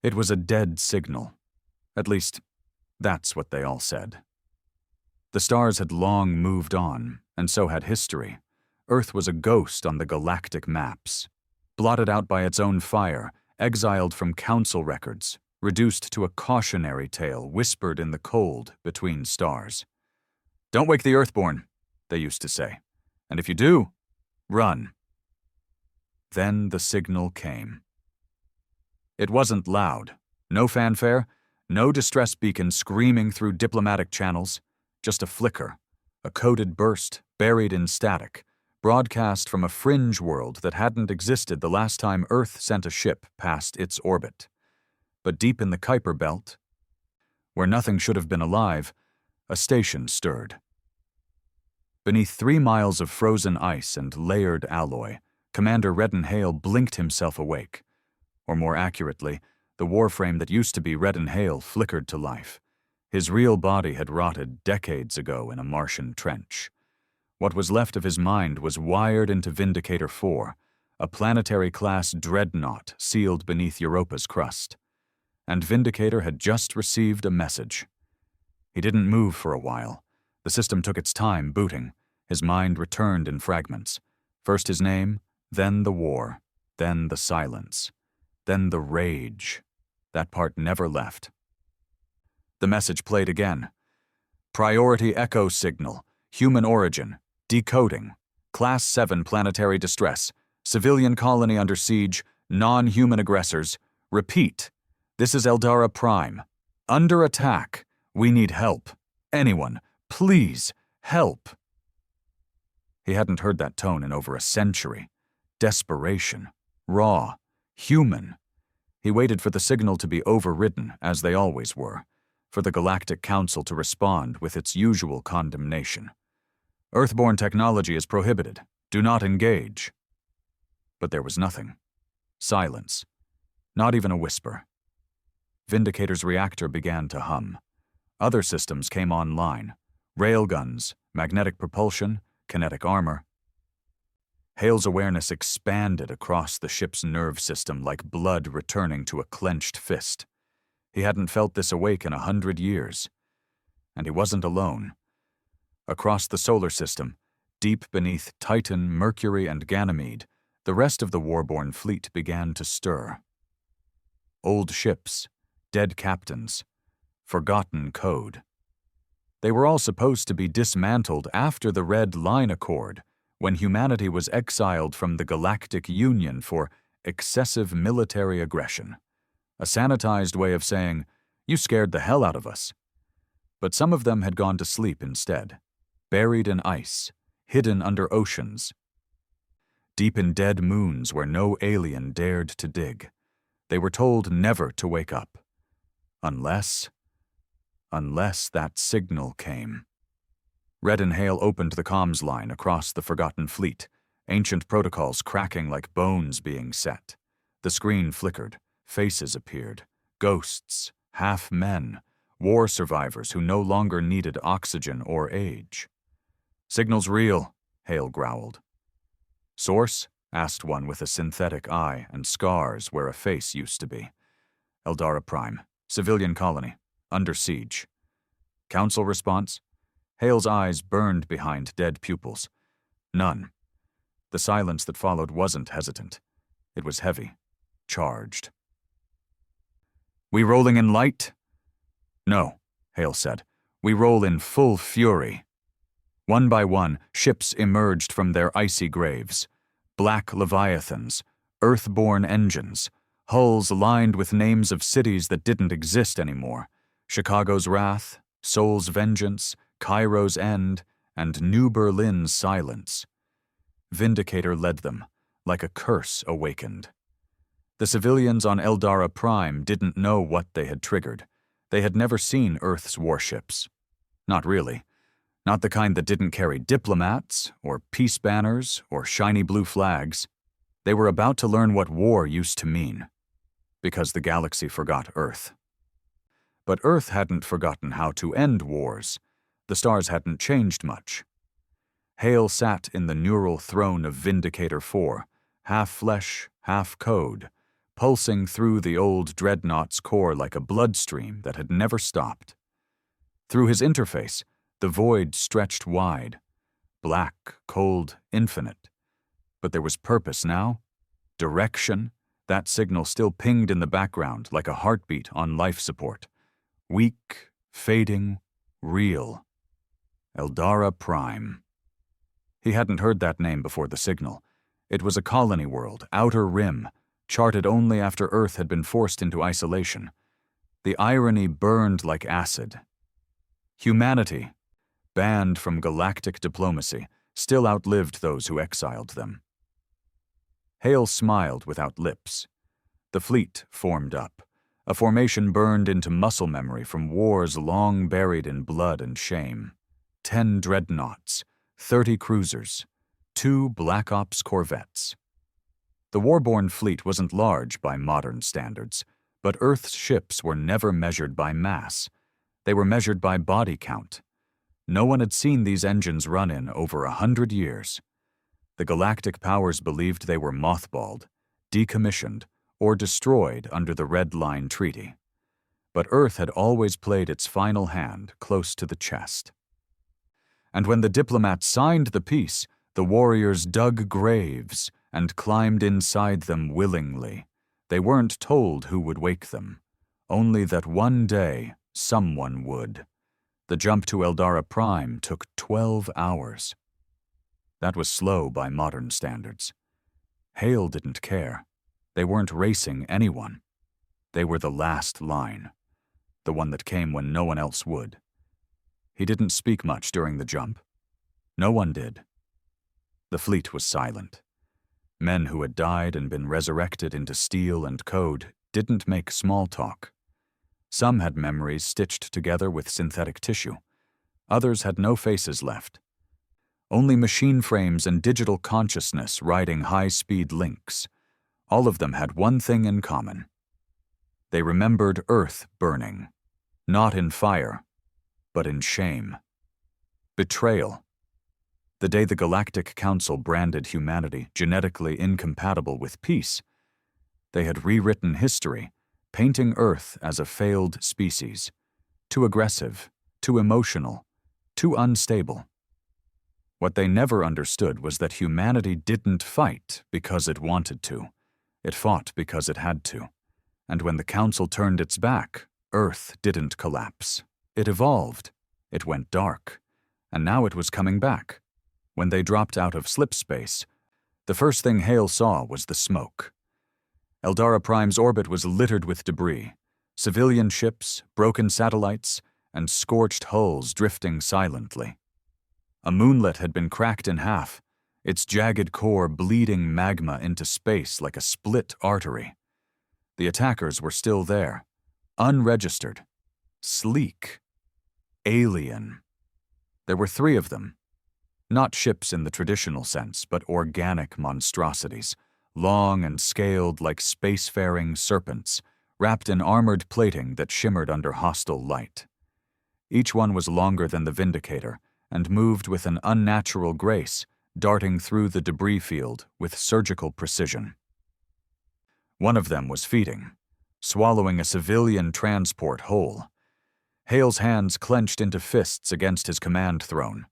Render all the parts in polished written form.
It was a dead signal. At least, that's what they all said. The stars had long moved on, and so had history. Earth was a ghost on the galactic maps, blotted out by its own fire, exiled from council records, reduced to a cautionary tale whispered in the cold between stars. "Don't wake the Earthborn," they used to say, "and if you do, run." Then the signal came. It wasn't loud, no fanfare, no distress beacon screaming through diplomatic channels, just a flicker, a coded burst buried in static, broadcast from a fringe world that hadn't existed the last time Earth sent a ship past its orbit. But deep in the Kuiper Belt, where nothing should have been alive, a station stirred. Beneath 3 miles of frozen ice and layered alloy, Commander Redden Hale blinked himself awake. Or more accurately, the warframe that used to be Redden Hale flickered to life. His real body had rotted decades ago in a Martian trench. What was left of his mind was wired into Vindicator 4, a planetary-class dreadnought sealed beneath Europa's crust. And Vindicator had just received a message. He didn't move for a while. The system took its time booting. His mind returned in fragments. First his name, then the war, then the silence, then the rage. That part never left. The message played again. Priority echo signal, human origin, decoding, Class 7 planetary distress, civilian colony under siege, non-human aggressors. Repeat. This is Eldara Prime. Under attack. We need help. Anyone, please, help. He hadn't heard that tone in over a century. Desperation. Raw. Human. He waited for the signal to be overridden, as they always were, for the Galactic Council to respond with its usual condemnation. Earthborn technology is prohibited. Do not engage. But there was nothing. Silence. Not even a whisper. Vindicator's reactor began to hum. Other systems came online. Railguns, magnetic propulsion, kinetic armor. Hale's awareness expanded across the ship's nerve system like blood returning to a clenched fist. He hadn't felt this awake in 100 years. And he wasn't alone. Across the solar system, deep beneath Titan, Mercury, and Ganymede, the rest of the warborn fleet began to stir. Old ships, dead captains, forgotten code. They were all supposed to be dismantled after the Red Line Accord, when humanity was exiled from the Galactic Union for excessive military aggression. A sanitized way of saying, "You scared the hell out of us." But some of them had gone to sleep instead, buried in ice, hidden under oceans, deep in dead moons where no alien dared to dig. They were told never to wake up. Unless that signal came. Redden Hale opened the comms line across the forgotten fleet, ancient protocols cracking like bones being set. The screen flickered, faces appeared, ghosts, half men, war survivors who no longer needed oxygen or age. "Signal's real," Hale growled. "Source?" asked one with a synthetic eye and scars where a face used to be. "Eldara Prime, civilian colony, under siege." Council response? Hale's eyes burned behind dead pupils. None. The silence that followed wasn't hesitant. It was heavy, charged. "We rolling in light?" "No," Hale said. "We roll in full fury." One by one, ships emerged from their icy graves. Black leviathans, earthborn engines, hulls lined with names of cities that didn't exist anymore. Chicago's Wrath, Seoul's Vengeance, Cairo's End, and New Berlin's Silence. Vindicator led them, like a curse awakened. The civilians on Eldara Prime didn't know what they had triggered. They had never seen Earth's warships. Not really. Not the kind that didn't carry diplomats, or peace banners, or shiny blue flags. They were about to learn what war used to mean. Because the galaxy forgot Earth. But Earth hadn't forgotten how to end wars. The stars hadn't changed much. Hale sat in the neural throne of Vindicator 4, half flesh, half code, pulsing through the old dreadnought's core like a bloodstream that had never stopped. Through his interface, the void stretched wide, black, cold, infinite. But there was purpose now, direction. That signal still pinged in the background like a heartbeat on life support. Weak, fading, real. Eldara Prime. He hadn't heard that name before the signal. It was a colony world, outer rim, charted only after Earth had been forced into isolation. The irony burned like acid. Humanity, banned from galactic diplomacy, still outlived those who exiled them. Hale smiled without lips. The fleet formed up, a formation burned into muscle memory from wars long buried in blood and shame. 10 dreadnoughts, 30 cruisers, 2 Black Ops corvettes. The warborn fleet wasn't large by modern standards, but Earth's ships were never measured by mass. They were measured by body count. No one had seen these engines run in over 100 years. The galactic powers believed they were mothballed, decommissioned, or destroyed under the Red Line Treaty. But Earth had always played its final hand close to the chest. And when the diplomats signed the peace, the warriors dug graves and climbed inside them willingly. They weren't told who would wake them, only that one day someone would. The jump to Eldara Prime took 12 hours. That was slow by modern standards. Hale didn't care. They weren't racing anyone. They were the last line, the one that came when no one else would. He didn't speak much during the jump. No one did. The fleet was silent. Men who had died and been resurrected into steel and code didn't make small talk. Some had memories stitched together with synthetic tissue. Others had no faces left. Only machine frames and digital consciousness riding high-speed links. All of them had one thing in common. They remembered Earth burning, not in fire, but in shame. Betrayal. The day the Galactic Council branded humanity genetically incompatible with peace, they had rewritten history, painting Earth as a failed species, too aggressive, too emotional, too unstable. What they never understood was that humanity didn't fight because it wanted to. It fought because it had to. And when the Council turned its back, Earth didn't collapse. It evolved. It went dark. And now it was coming back. When they dropped out of slip space, the first thing Hale saw was the smoke. Eldara Prime's orbit was littered with debris, civilian ships, broken satellites, and scorched hulls drifting silently. A moonlet had been cracked in half, its jagged core bleeding magma into space like a split artery. The attackers were still there, unregistered, sleek, alien. There were 3 of them. Not ships in the traditional sense, but organic monstrosities, long and scaled like spacefaring serpents, wrapped in armored plating that shimmered under hostile light. Each one was longer than the Vindicator, and moved with an unnatural grace, darting through the debris field with surgical precision. One of them was feeding, swallowing a civilian transport whole. Hale's hands clenched into fists against his command throne.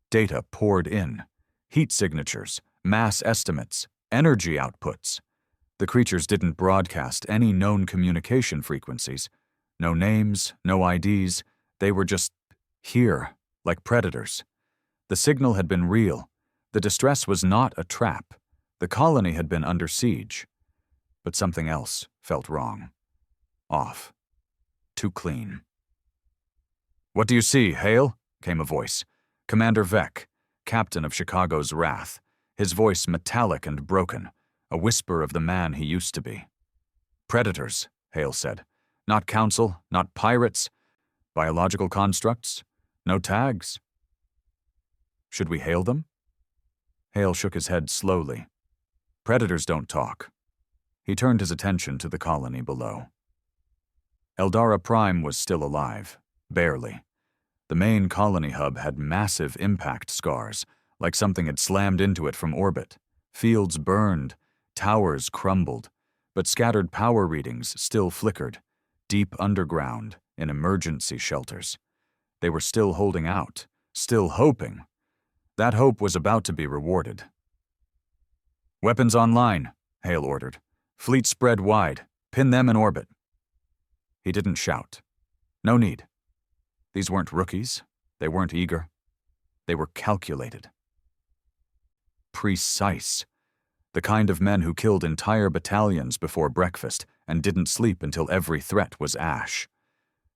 Data poured in, heat signatures, mass estimates, energy outputs. The creatures didn't broadcast any known communication frequencies. No names, no IDs, they were just here, like predators. The signal had been real. The distress was not a trap. The colony had been under siege. But something else felt wrong. Off. Too clean. "What do you see, Hale?" came a voice. Commander Vec, captain of Chicago's Wrath, his voice metallic and broken, a whisper of the man he used to be. "Predators," Hale said. "Not council, not pirates. Biological constructs. No tags." "Should we hail them?" Hale shook his head slowly. "Predators don't talk." He turned his attention to the colony below. Eldara Prime was still alive, barely. The main colony hub had massive impact scars, like something had slammed into it from orbit. Fields burned, towers crumbled, but scattered power readings still flickered, deep underground in emergency shelters. They were still holding out, still hoping. That hope was about to be rewarded. "Weapons online," Hale ordered. "Fleet spread wide. Pin them in orbit." He didn't shout. No need. These weren't rookies. They weren't eager. They were calculated. Precise. The kind of men who killed entire battalions before breakfast and didn't sleep until every threat was ash.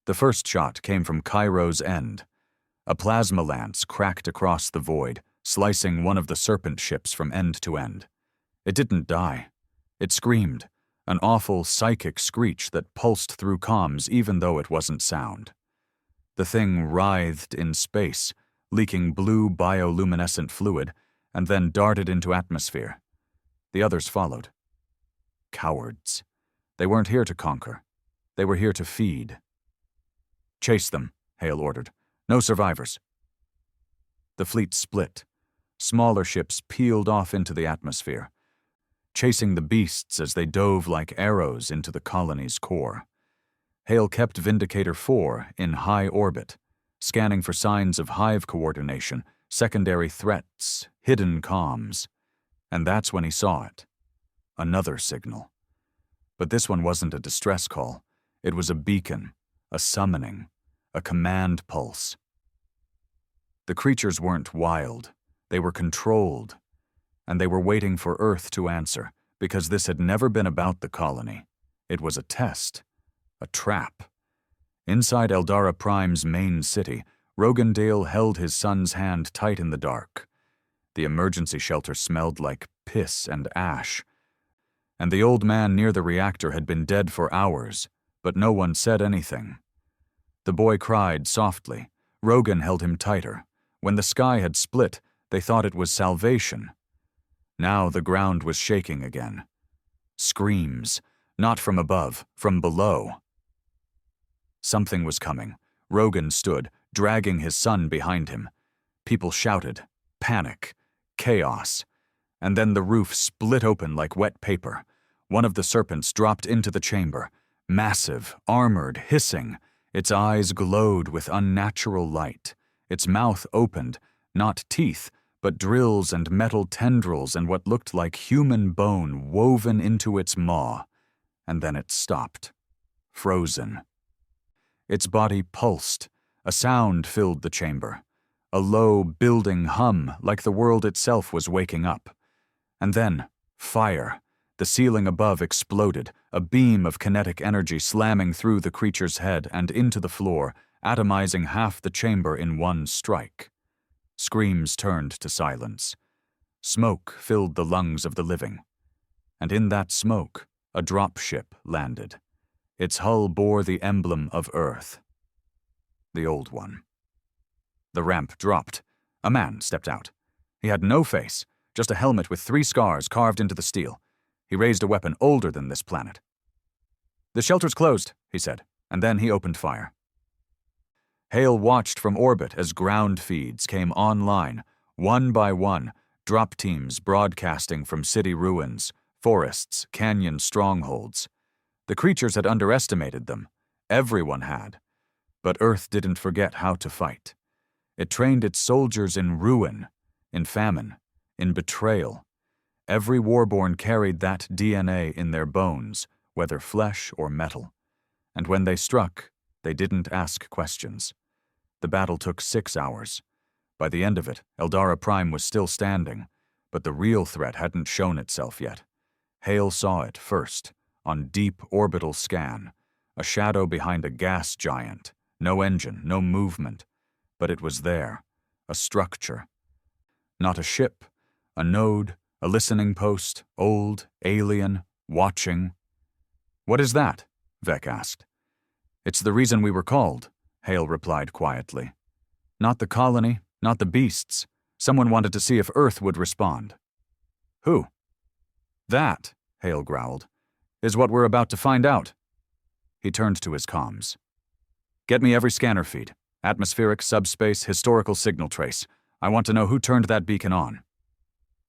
The first shot came from Cairo's end. A plasma lance cracked across the void, slicing one of the serpent ships from end to end. It didn't die. It screamed, an awful psychic screech that pulsed through comms even though it wasn't sound. The thing writhed in space, leaking blue bioluminescent fluid, and then darted into atmosphere. The others followed. Cowards. They weren't here to conquer. They were here to feed. "Chase them," Hale ordered. "No survivors." The fleet split. Smaller ships peeled off into the atmosphere, chasing the beasts as they dove like arrows into the colony's core. Hale kept Vindicator 4 in high orbit, scanning for signs of hive coordination, secondary threats, hidden comms. And that's when he saw it. Another signal. But this one wasn't a distress call. It was a beacon, a summoning, a command pulse. The creatures weren't wild. They were controlled. And they were waiting for Earth to answer, because this had never been about the colony. It was a test, a trap. Inside Eldara Prime's main city, Rogandale held his son's hand tight in the dark. The emergency shelter smelled like piss and ash. And the old man near the reactor had been dead for hours, but no one said anything. The boy cried softly. Rogan held him tighter. When the sky had split, they thought it was salvation. Now the ground was shaking again. Screams, not from above, from below. Something was coming. Rogan stood, dragging his son behind him. People shouted. Panic. Chaos. And then the roof split open like wet paper. One of the serpents dropped into the chamber. Massive, armored, hissing. Its eyes glowed with unnatural light. Its mouth opened, not teeth, but drills and metal tendrils and what looked like human bone woven into its maw. And then it stopped. Frozen. Its body pulsed. A sound filled the chamber. A low, building hum like the world itself was waking up. And then, fire. The ceiling above exploded, a beam of kinetic energy slamming through the creature's head and into the floor, atomizing half the chamber in one strike. Screams turned to silence. Smoke filled the lungs of the living. And in that smoke, a dropship landed. Its hull bore the emblem of Earth. The old one. The ramp dropped. A man stepped out. He had no face, just a helmet with 3 scars carved into the steel. He raised a weapon older than this planet. "The shelter's closed," he said, and then he opened fire. Hale watched from orbit as ground feeds came online, one by one, drop teams broadcasting from city ruins, forests, canyon strongholds. The creatures had underestimated them. Everyone had. But Earth didn't forget how to fight. It trained its soldiers in ruin, in famine, in betrayal. Every warborn carried that DNA in their bones, whether flesh or metal. And when they struck, they didn't ask questions. The battle took 6 hours. By the end of it, Eldara Prime was still standing, but the real threat hadn't shown itself yet. Hale saw it first, on deep orbital scan, a shadow behind a gas giant, no engine, no movement, but it was there, a structure. Not a ship, a node, a listening post, old, alien, watching. "What is that?" Vec asked. "It's the reason we were called," Hale replied quietly. "Not the colony, not the beasts. Someone wanted to see if Earth would respond." "Who?" "That," Hale growled, "is what we're about to find out." He turned to his comms. "Get me every scanner feed. Atmospheric, subspace, historical signal trace. I want to know who turned that beacon on."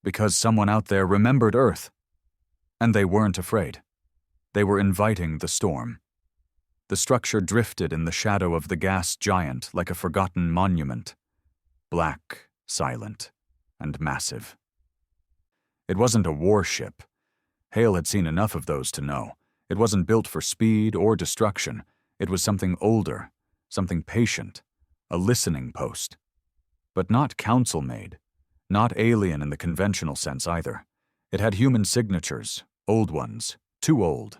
Because someone out there remembered Earth. And they weren't afraid. They were inviting the storm. The structure drifted in the shadow of the gas giant like a forgotten monument, black, silent, and massive. It wasn't a warship. Hale had seen enough of those to know. It wasn't built for speed or destruction. It was something older, something patient, a listening post. But not council-made, not alien in the conventional sense either. It had human signatures, old ones, too old.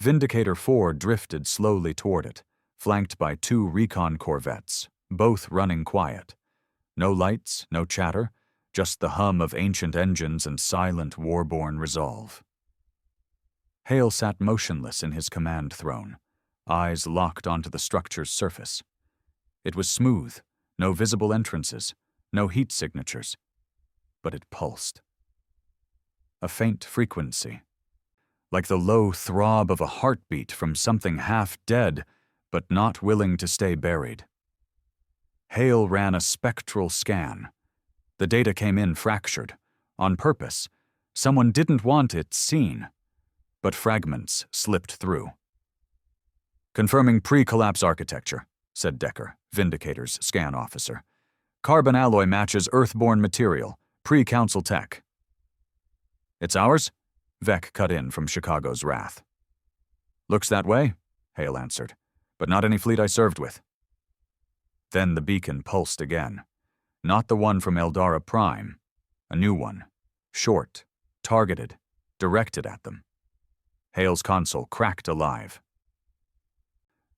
Vindicator 4 drifted slowly toward it, flanked by 2 recon corvettes, both running quiet. No lights, no chatter, just the hum of ancient engines and silent warborn resolve. Hale sat motionless in his command throne, eyes locked onto the structure's surface. It was smooth, no visible entrances, no heat signatures, but it pulsed. A faint frequency, like the low throb of a heartbeat from something half dead but not willing to stay buried. Hale ran a spectral scan. The data came in fractured, on purpose. Someone didn't want it seen, but fragments slipped through. "Confirming pre-collapse architecture," said Decker, Vindicator's scan officer. "Carbon alloy matches Earthborn material, pre-council tech." "It's ours?" Vec cut in from Chicago's Wrath. "Looks that way," Hale answered, "but not any fleet I served with." Then the beacon pulsed again. Not the one from Eldara Prime, a new one, short, targeted, directed at them. Hale's console cracked alive.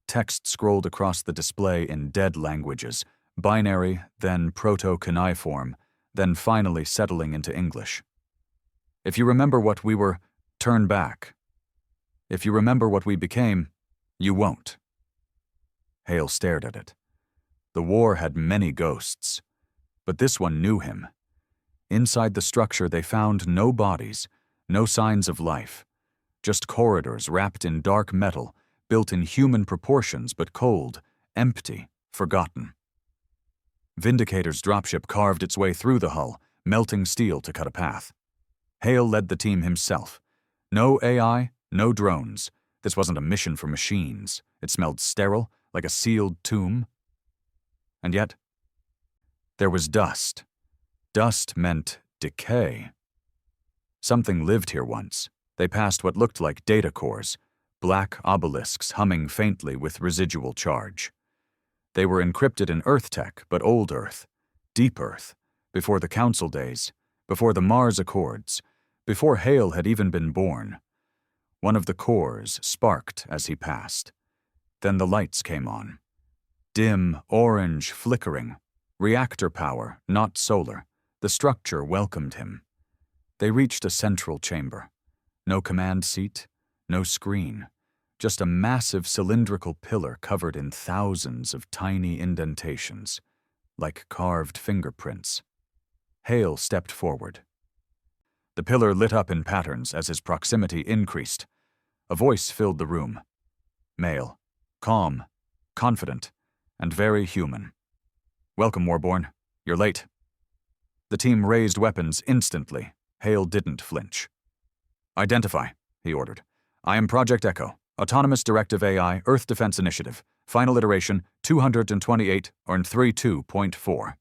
Text scrolled across the display in dead languages, binary, then proto-cuneiform, then finally settling into English. "If you remember what we were, turn back. If you remember what we became, you won't." Hale stared at it. The war had many ghosts, but this one knew him. Inside the structure they found no bodies, no signs of life, just corridors wrapped in dark metal, built in human proportions but cold, empty, forgotten. Vindicator's dropship carved its way through the hull, melting steel to cut a path. Hale led the team himself. No AI, no drones. This wasn't a mission for machines. It smelled sterile, like a sealed tomb. And yet, there was dust. Dust meant decay. Something lived here once. They passed what looked like data cores, black obelisks humming faintly with residual charge. They were encrypted in Earth tech, but old Earth, deep Earth, before the Council days, before the Mars Accords, before Hale had even been born. One of the cores sparked as he passed. Then the lights came on. Dim, orange, flickering. Reactor power, not solar. The structure welcomed him. They reached a central chamber. No command seat, no screen. Just a massive cylindrical pillar covered in thousands of tiny indentations, like carved fingerprints. Hale stepped forward. The pillar lit up in patterns as his proximity increased. A voice filled the room. Male, calm, confident, and very human. "Welcome, Warborn. You're late." The team raised weapons instantly. Hale didn't flinch. "Identify," he ordered. "I am Project Echo, Autonomous Directive AI, Earth Defense Initiative, final iteration 228 on 32.4.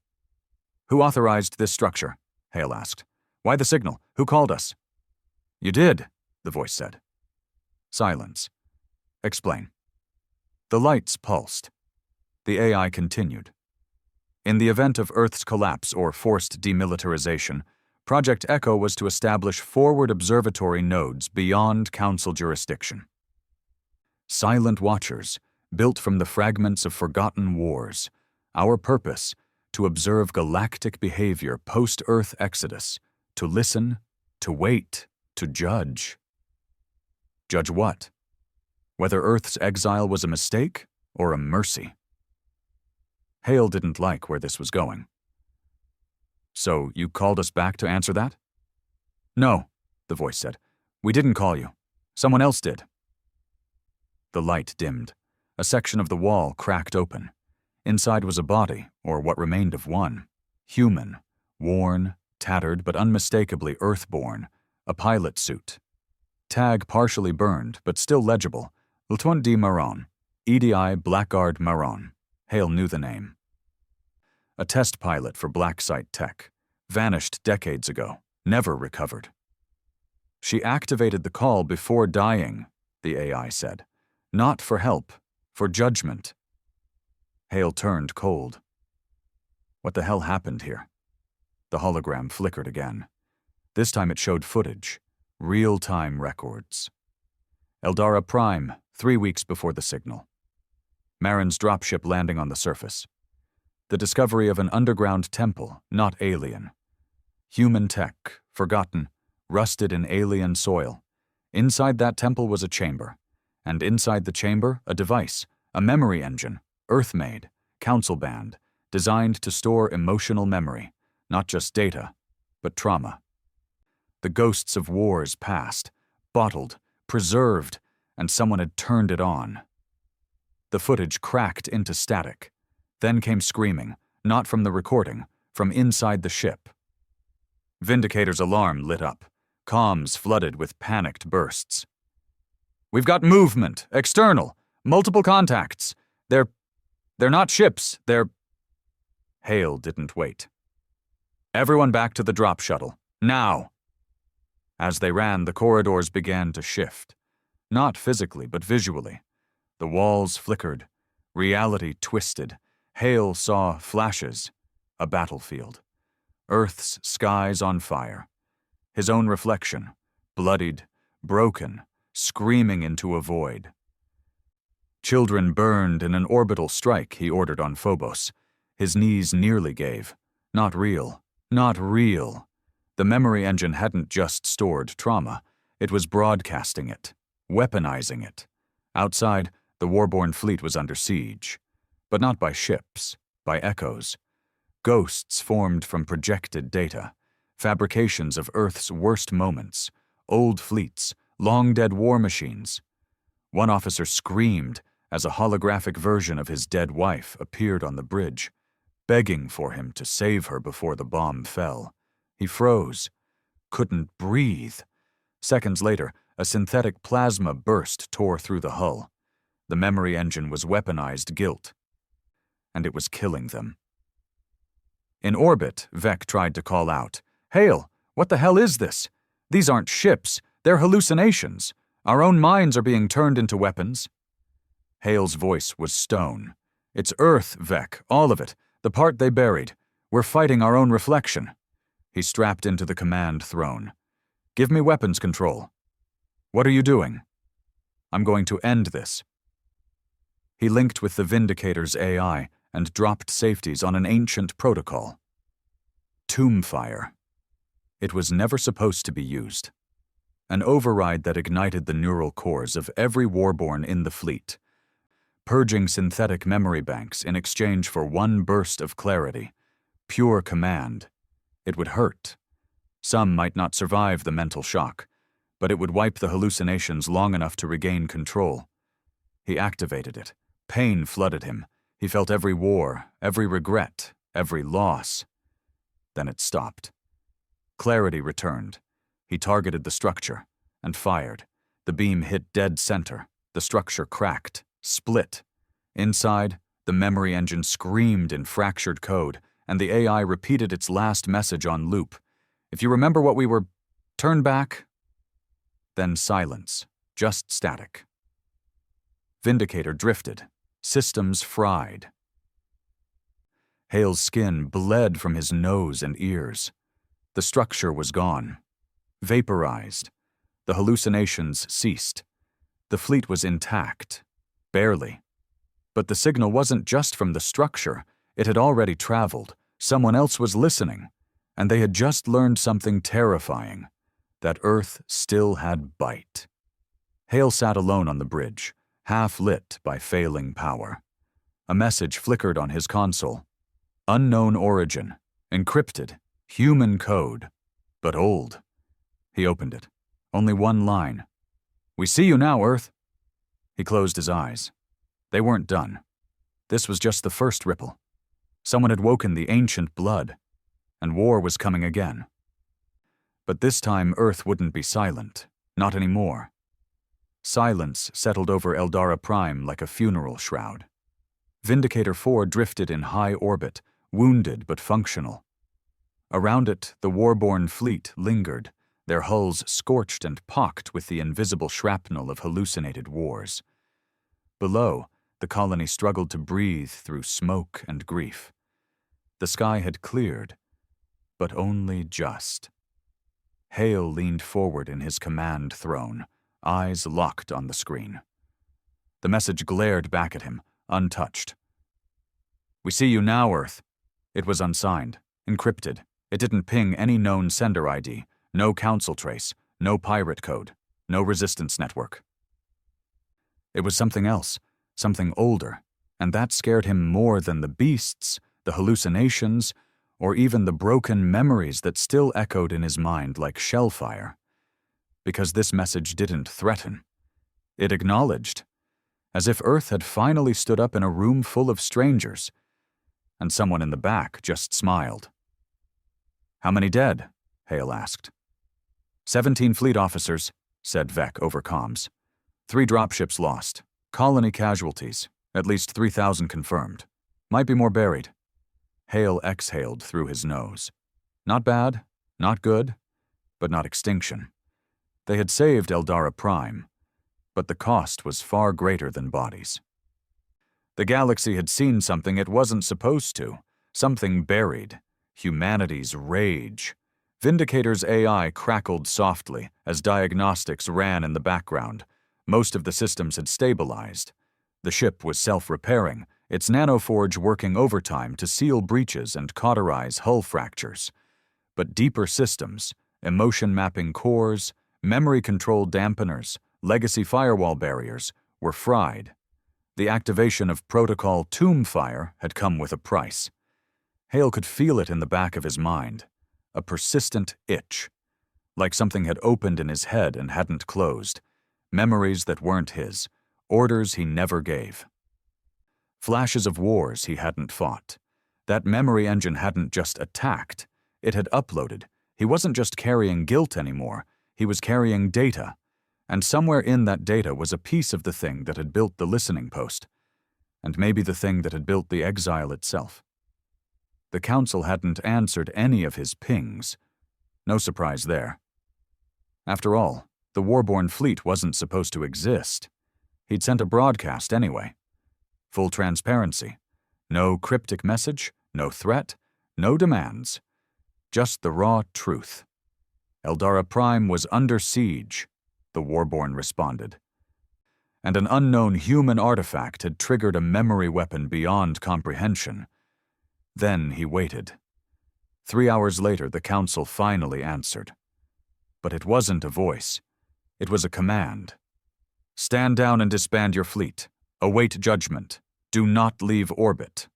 "Who authorized this structure?" Hale asked. "Why the signal? Who called us?" "You did," the voice said. Silence. "Explain." The lights pulsed. The AI continued. In the event of Earth's collapse or forced demilitarization, Project Echo was to establish forward observatory nodes beyond Council jurisdiction. Silent watchers, built from the fragments of forgotten wars. Our purpose, to observe galactic behavior post-Earth exodus, to listen, to wait, to judge. Judge what? Whether Earth's exile was a mistake or a mercy. Hale didn't like where this was going. "So you called us back to answer that?" "No," the voice said. "We didn't call you. Someone else did." The light dimmed. A section of the wall cracked open. Inside was a body, or what remained of one. Human, worn, tattered but unmistakably Earthborn, a pilot suit. tag partially burned, but still legible. L'Toine de Marron. EDI Blackguard Marron. Hale knew the name. A test pilot for Black Site Tech. Vanished decades ago. Never recovered. She activated the call before dying, the AI said. Not for help, for judgment. Hale turned cold. What the hell happened here? The hologram flickered again. This time it showed footage. Real-time records. Eldara Prime, 3 weeks before the signal. Marin's dropship landing on the surface. The discovery of an underground temple, not alien. Human tech, forgotten, rusted in alien soil. Inside that temple was a chamber. And inside the chamber, a device, a memory engine, Earth-made, council-band, designed to store emotional memory, not just data, but trauma. The ghosts of wars past, bottled, preserved, and someone had turned it on. The footage cracked into static. Then came screaming, not from the recording, from inside the ship. Vindicator's alarm lit up. Comms flooded with panicked bursts. We've got movement, external, multiple contacts. They're not ships, they're... Hale didn't wait. Everyone back to the drop shuttle, now! As they ran, the corridors began to shift. Not physically, but visually. The walls flickered. Reality twisted. Hale saw flashes. A battlefield. Earth's skies on fire. His own reflection, bloodied, broken, screaming into a void. Children burned in an orbital strike he ordered on Phobos. His knees nearly gave. Not real. Not real. The memory engine hadn't just stored trauma. It was broadcasting it, weaponizing it. Outside, the warborn fleet was under siege. But not by ships, by echoes. Ghosts formed from projected data. Fabrications of Earth's worst moments, old fleets, long-dead war machines. One officer screamed as a holographic version of his dead wife appeared on the bridge, begging for him to save her before the bomb fell. He froze, couldn't breathe. Seconds later, a synthetic plasma burst tore through the hull. The memory engine was weaponized guilt, and it was killing them. In orbit, Vec tried to call out, Hale, what the hell is this? These aren't ships, they're hallucinations. Our own minds are being turned into weapons. Hale's voice was stone. It's Earth, Vec, all of it, the part they buried. We're fighting our own reflection. He strapped into the command throne. Give me weapons control. What are you doing? I'm going to end this. He linked with the Vindicator's AI and dropped safeties on an ancient protocol. Tomb fire. It was never supposed to be used. An override that ignited the neural cores of every warborn in the fleet, purging synthetic memory banks in exchange for one burst of clarity, pure command. It would hurt. Some might not survive the mental shock, but it would wipe the hallucinations long enough to regain control. He activated it. Pain flooded him. He felt every war, every regret, every loss. Then it stopped. Clarity returned. He targeted the structure and fired. The beam hit dead center. The structure cracked, split. Inside, the memory engine screamed in fractured code, and the AI repeated its last message on loop. If you remember what we were... turn back. Then silence, just static. Vindicator drifted. Systems fried. Hale's skin bled from his nose and ears. The structure was gone. Vaporized. The hallucinations ceased. The fleet was intact. Barely. But the signal wasn't just from the structure. It had already traveled. Someone else was listening. And they had just learned something terrifying. That Earth still had bite. Hale sat alone on the bridge, half lit by failing power. A message flickered on his console. Unknown origin. Encrypted. Human code. But old. He opened it. Only one line. We see you now, Earth. He closed his eyes. They weren't done. This was just the first ripple. Someone had woken the ancient blood, and war was coming again. But this time Earth wouldn't be silent. Not anymore. Silence settled over Eldara Prime like a funeral shroud. Vindicator 4 drifted in high orbit, wounded but functional. Around it, the warborn fleet lingered, their hulls scorched and pocked with the invisible shrapnel of hallucinated wars. Below, the colony struggled to breathe through smoke and grief. The sky had cleared, but only just. Hale leaned forward in his command throne, eyes locked on the screen. The message glared back at him, untouched. "We see you now, Earth." It was unsigned, encrypted. It didn't ping any known sender ID, no council trace, no pirate code, no resistance network. It was something else, something older, and that scared him more than the beasts, the hallucinations, or even the broken memories that still echoed in his mind like shellfire. Because this message didn't threaten. It acknowledged, as if Earth had finally stood up in a room full of strangers, and someone in the back just smiled. "How many dead?" Hale asked. 17 fleet officers, said Vec over comms. 3 dropships lost. Colony casualties, at least 3,000 confirmed. Might be more buried. Hale exhaled through his nose. Not bad, not good, but not extinction. They had saved Eldara Prime, but the cost was far greater than bodies. The galaxy had seen something it wasn't supposed to, something buried, humanity's rage. Vindicator's AI crackled softly as diagnostics ran in the background. Most of the systems had stabilized. The ship was self-repairing, its nanoforge working overtime to seal breaches and cauterize hull fractures. But deeper systems, emotion-mapping cores, memory control dampeners, legacy firewall barriers, were fried. The activation of Protocol Tomb Fire had come with a price. Hale could feel it in the back of his mind, a persistent itch, like something had opened in his head and hadn't closed, memories that weren't his, orders he never gave. Flashes of wars he hadn't fought. That memory engine hadn't just attacked, it had uploaded. He wasn't just carrying guilt anymore, he was carrying data, and somewhere in that data was a piece of the thing that had built the listening post, and maybe the thing that had built the exile itself. The Council hadn't answered any of his pings. No surprise there. After all, the warborn fleet wasn't supposed to exist. He'd sent a broadcast anyway. Full transparency. No cryptic message, no threat, no demands. Just the raw truth. Eldara Prime was under siege, the warborn responded. And an unknown human artifact had triggered a memory weapon beyond comprehension. Then he waited. 3 hours later, the Council finally answered. But it wasn't a voice. It was a command. "Stand down and disband your fleet. Await judgment. Do not leave orbit."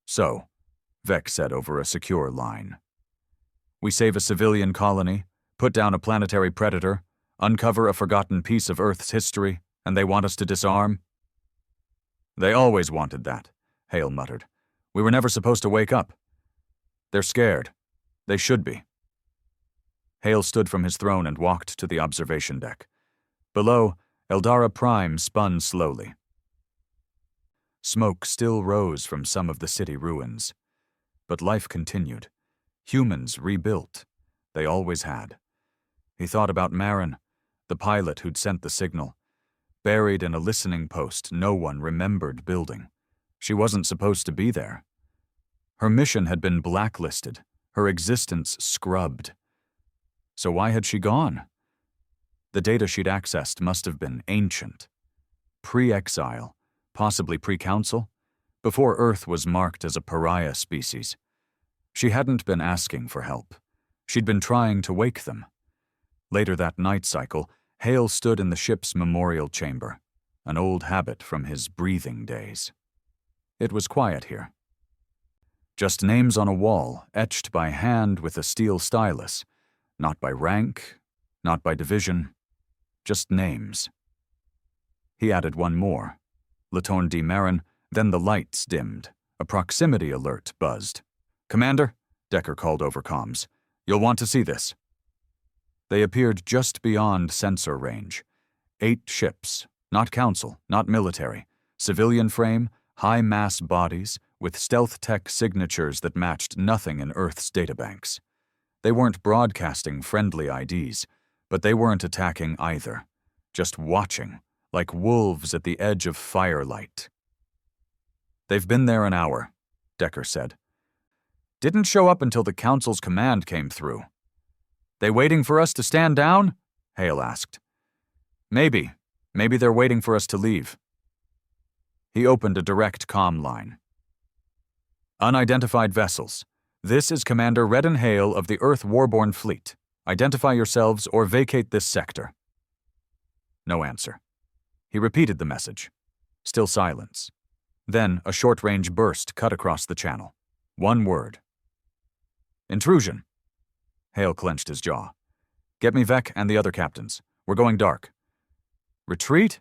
"So," Vec said over a secure line. "We save a civilian colony, put down a planetary predator, uncover a forgotten piece of Earth's history, and they want us to disarm?" "They always wanted that," Hale muttered. "We were never supposed to wake up. They're scared. They should be." Hale stood from his throne and walked to the observation deck. Below, Eldara Prime spun slowly. Smoke still rose from some of the city ruins. But life continued. Humans rebuilt. They always had. He thought about Marin, the pilot who'd sent the signal. Buried in a listening post no one remembered building. She wasn't supposed to be there. Her mission had been blacklisted, her existence scrubbed. So why had she gone? The data she'd accessed must have been ancient. Pre-exile, possibly pre-council, before Earth was marked as a pariah species. She hadn't been asking for help. She'd been trying to wake them. Later that night cycle, Hale stood in the ship's memorial chamber, an old habit from his breathing days. It was quiet here. Just names on a wall, etched by hand with a steel stylus, not by rank, not by division, just names. He added one more, Latorn D. Marin, then the lights dimmed. A proximity alert buzzed. "Commander," Decker called over comms, "you'll want to see this." They appeared just beyond sensor range. 8 ships, not council, not military, civilian frame, high-mass bodies, with stealth tech signatures that matched nothing in Earth's databanks. They weren't broadcasting friendly IDs, but they weren't attacking either, just watching, like wolves at the edge of firelight. "They've been there an hour," Decker said. "Didn't show up until the Council's command came through." "They waiting for us to stand down?" Hale asked. Maybe they're waiting for us to leave." He opened a direct comm line. "Unidentified vessels. This is Commander Redden Hale of the Earth Warborn Fleet. Identify yourselves or vacate this sector." No answer. He repeated the message. Still silence. Then a short-range burst cut across the channel. One word. "Intrusion." Hale clenched his jaw. "Get me Vec and the other captains. We're going dark." "Retreat?"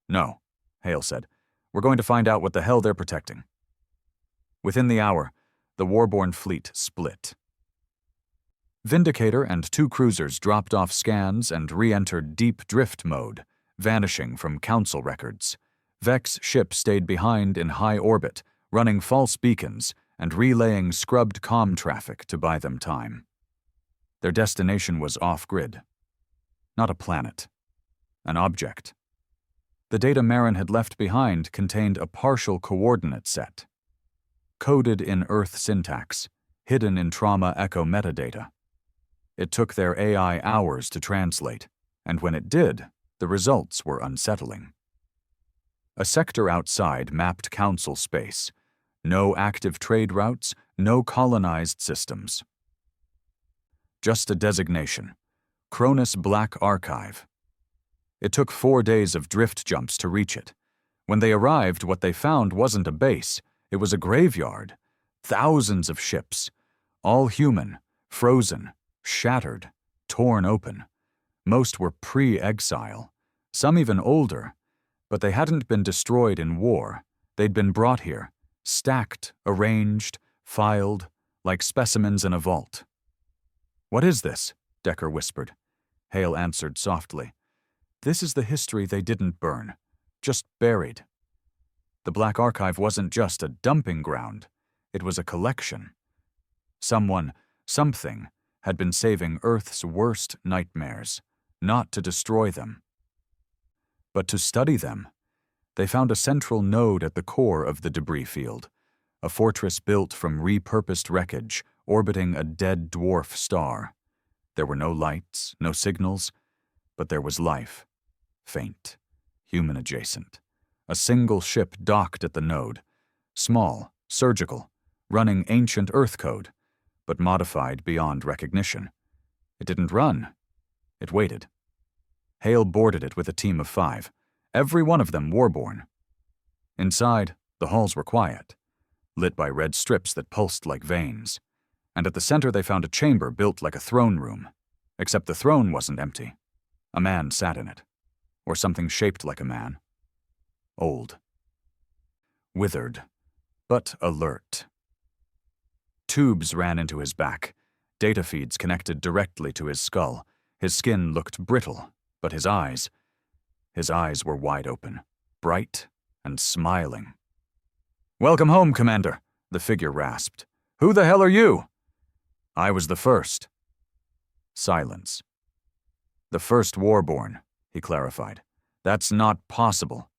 "No," Hale said. "We're going to find out what the hell they're protecting." Within the hour, the Warborn fleet split. Vindicator and 2 cruisers dropped off scans and re-entered deep drift mode, vanishing from Council records. Vec's ship stayed behind in high orbit, running false beacons and relaying scrubbed comm traffic to buy them time. Their destination was off-grid. Not a planet. An object. The data Marin had left behind contained a partial coordinate set. Coded in Earth syntax, hidden in trauma echo metadata. It took their AI hours to translate, and when it did, the results were unsettling. A sector outside mapped Council space. No active trade routes, no colonized systems. Just a designation. Cronus Black Archive. It took 4 days of drift jumps to reach it. When they arrived, what they found wasn't a base. It was a graveyard. Thousands of ships. All human, frozen, shattered, torn open. Most were pre-exile. Some even older. But they hadn't been destroyed in war. They'd been brought here, stacked, arranged, filed, like specimens in a vault. "What is this?" Decker whispered. Hale answered softly. "This is the history they didn't burn, just buried." The Black Archive wasn't just a dumping ground. It was a collection. Someone, something, had been saving Earth's worst nightmares, not to destroy them, but to study them. They found a central node at the core of the debris field, a fortress built from repurposed wreckage orbiting a dead dwarf star. There were no lights, no signals, but there was life. Faint, human-adjacent. A single ship docked at the node. Small, surgical, running ancient Earth code, but modified beyond recognition. It didn't run. It waited. Hale boarded it with a team of 5, every one of them warborn. Inside, the halls were quiet, lit by red strips that pulsed like veins. And at the center they found a chamber built like a throne room. Except the throne wasn't empty. A man sat in it. Or something shaped like a man. Old. Withered, but alert. Tubes ran into his back, data feeds connected directly to his skull. His skin looked brittle, but his eyes were wide open, bright and smiling. "Welcome home, Commander," the figure rasped. "Who the hell are you?" "I was the first." Silence. "The first Warborn," he clarified. "That's not possible.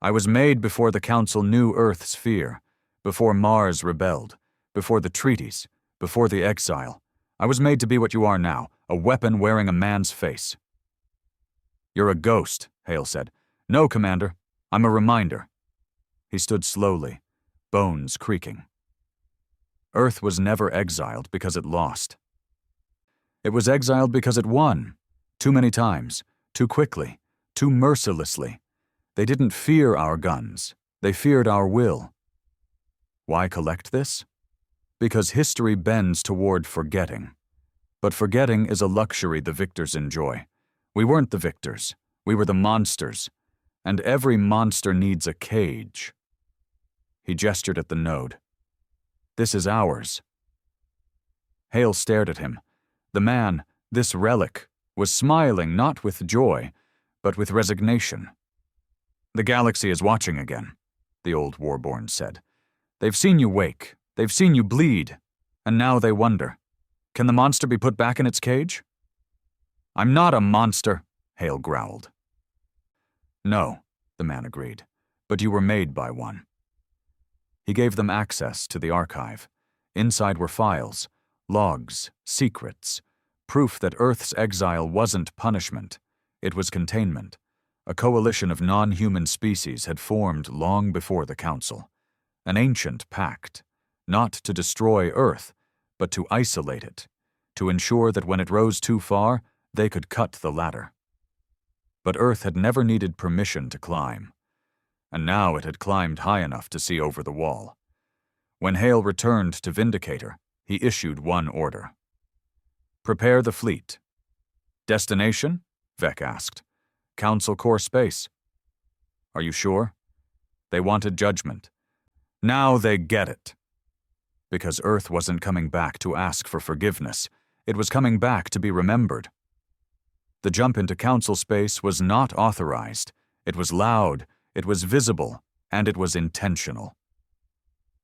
I was made before the Council knew Earth's fear, before Mars rebelled, before the treaties, before the exile. I was made to be what you are now, a weapon wearing a man's face." "You're a ghost," Hale said. "No, Commander. I'm a reminder." He stood slowly, bones creaking. Earth was never exiled because it lost. It was exiled because it won. Too many times, too quickly, too mercilessly. They didn't fear our guns. They feared our will. Why collect this? Because history bends toward forgetting. But forgetting is a luxury the victors enjoy. We weren't the victors. We were the monsters. And every monster needs a cage. He gestured at the node. "This is ours." Hale stared at him. The man, This relic was smiling not with joy, but with resignation. "The galaxy is watching again," the old warborn said. "They've seen you wake, they've seen you bleed, and now they wonder, can the monster be put back in its cage?" "I'm not a monster," Hale growled. "No," the man agreed, "but you were made by one." He gave them access to the archive. Inside were files, logs, secrets, proof that Earth's exile wasn't punishment, it was containment. A coalition of non-human species had formed long before the Council. An ancient pact, not to destroy Earth, but to isolate it, to ensure that when it rose too far, they could cut the ladder. But Earth had never needed permission to climb, and now it had climbed high enough to see over the wall. When Hale returned to Vindicator, he issued one order. "Prepare the fleet." "Destination?" Vec asked. "Council core space." "Are you sure?" They wanted judgment. Now they get it. Because Earth wasn't coming back to ask for forgiveness, it was coming back to be remembered. The jump into Council space was not authorized. It was loud, it was visible, and it was intentional.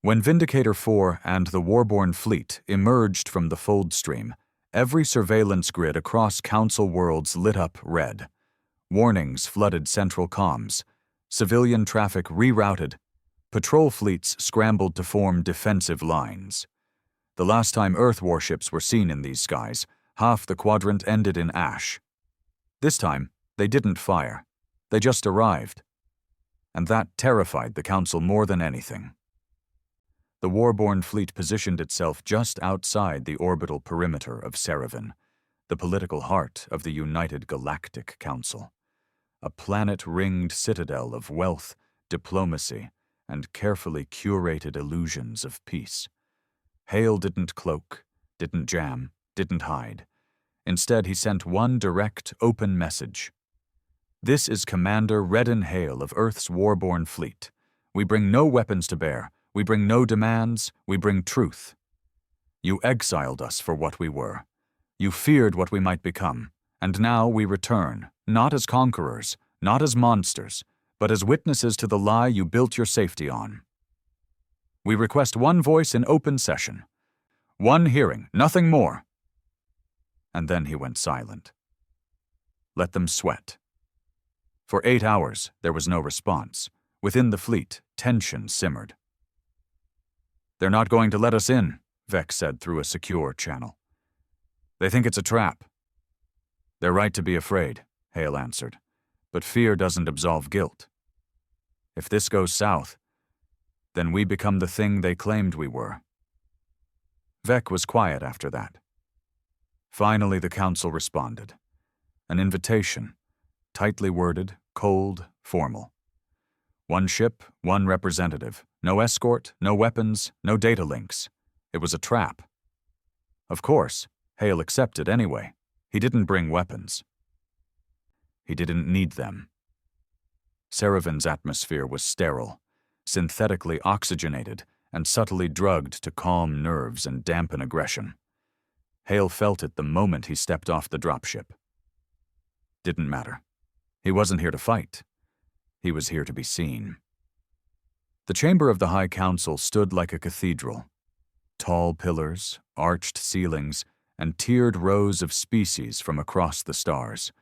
When Vindicator 4 and the Warborn fleet emerged from the fold stream, every surveillance grid across Council worlds lit up red. Warnings flooded central comms. Civilian traffic rerouted. Patrol fleets scrambled to form defensive lines. The last time Earth warships were seen in these skies, half the quadrant ended in ash. This time, they didn't fire. They just arrived. And that terrified the Council more than anything. The Warborn fleet positioned itself just outside the orbital perimeter of Seravan, the political heart of the United Galactic Council. A planet-ringed citadel of wealth, diplomacy, and carefully curated illusions of peace. Hale didn't cloak, didn't jam, didn't hide. Instead, he sent one direct, open message. "This is Commander Redden Hale of Earth's Warborn fleet. We bring no weapons to bear. We bring no demands. We bring truth. You exiled us for what we were. You feared what we might become. And now we return, not as conquerors, not as monsters, but as witnesses to the lie you built your safety on. We request one voice in open session. One hearing, nothing more." And then he went silent. Let them sweat. For 8 hours, there was no response. Within the fleet, tension simmered. "They're not going to let us in," Vec said through a secure channel. "They think it's a trap." "They're right to be afraid," Hale answered. "But fear doesn't absolve guilt. If this goes south, then we become the thing they claimed we were." Vec was quiet after that. Finally, the Council responded. An invitation, tightly worded, cold, formal. One ship, one representative. No escort, no weapons, no data links. It was a trap. Of course, Hale accepted anyway. He didn't bring weapons. He didn't need them. Seravan's atmosphere was sterile, synthetically oxygenated, and subtly drugged to calm nerves and dampen aggression. Hale felt it the moment he stepped off the dropship. Didn't matter. He wasn't here to fight. He was here to be seen. The chamber of the High Council stood like a cathedral. Tall pillars, arched ceilings, and tiered rows of species from across the stars.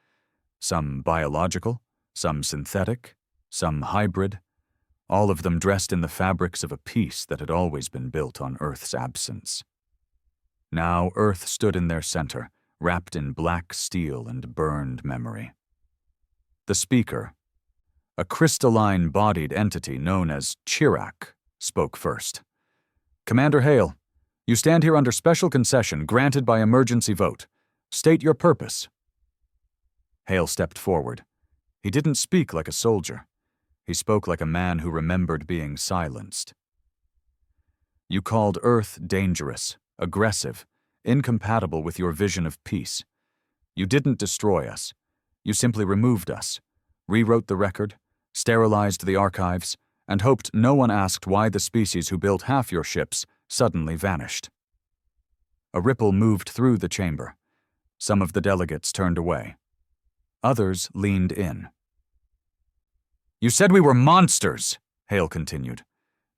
Some biological, some synthetic, some hybrid, all of them dressed in the fabrics of a peace that had always been built on Earth's absence. Now Earth stood in their center, wrapped in black steel and burned memory. The speaker, a crystalline-bodied entity known as Chirac, spoke first. "Commander Hale, you stand here under special concession granted by emergency vote. State your purpose." Hale stepped forward. He didn't speak like a soldier. He spoke like a man who remembered being silenced. "You called Earth dangerous, aggressive, incompatible with your vision of peace. You didn't destroy us. You simply removed us, rewrote the record, sterilized the archives, and hoped no one asked why the species who built half your ships suddenly vanished." A ripple moved through the chamber. Some of the delegates turned away. Others leaned in. "You said we were monsters," Hale continued.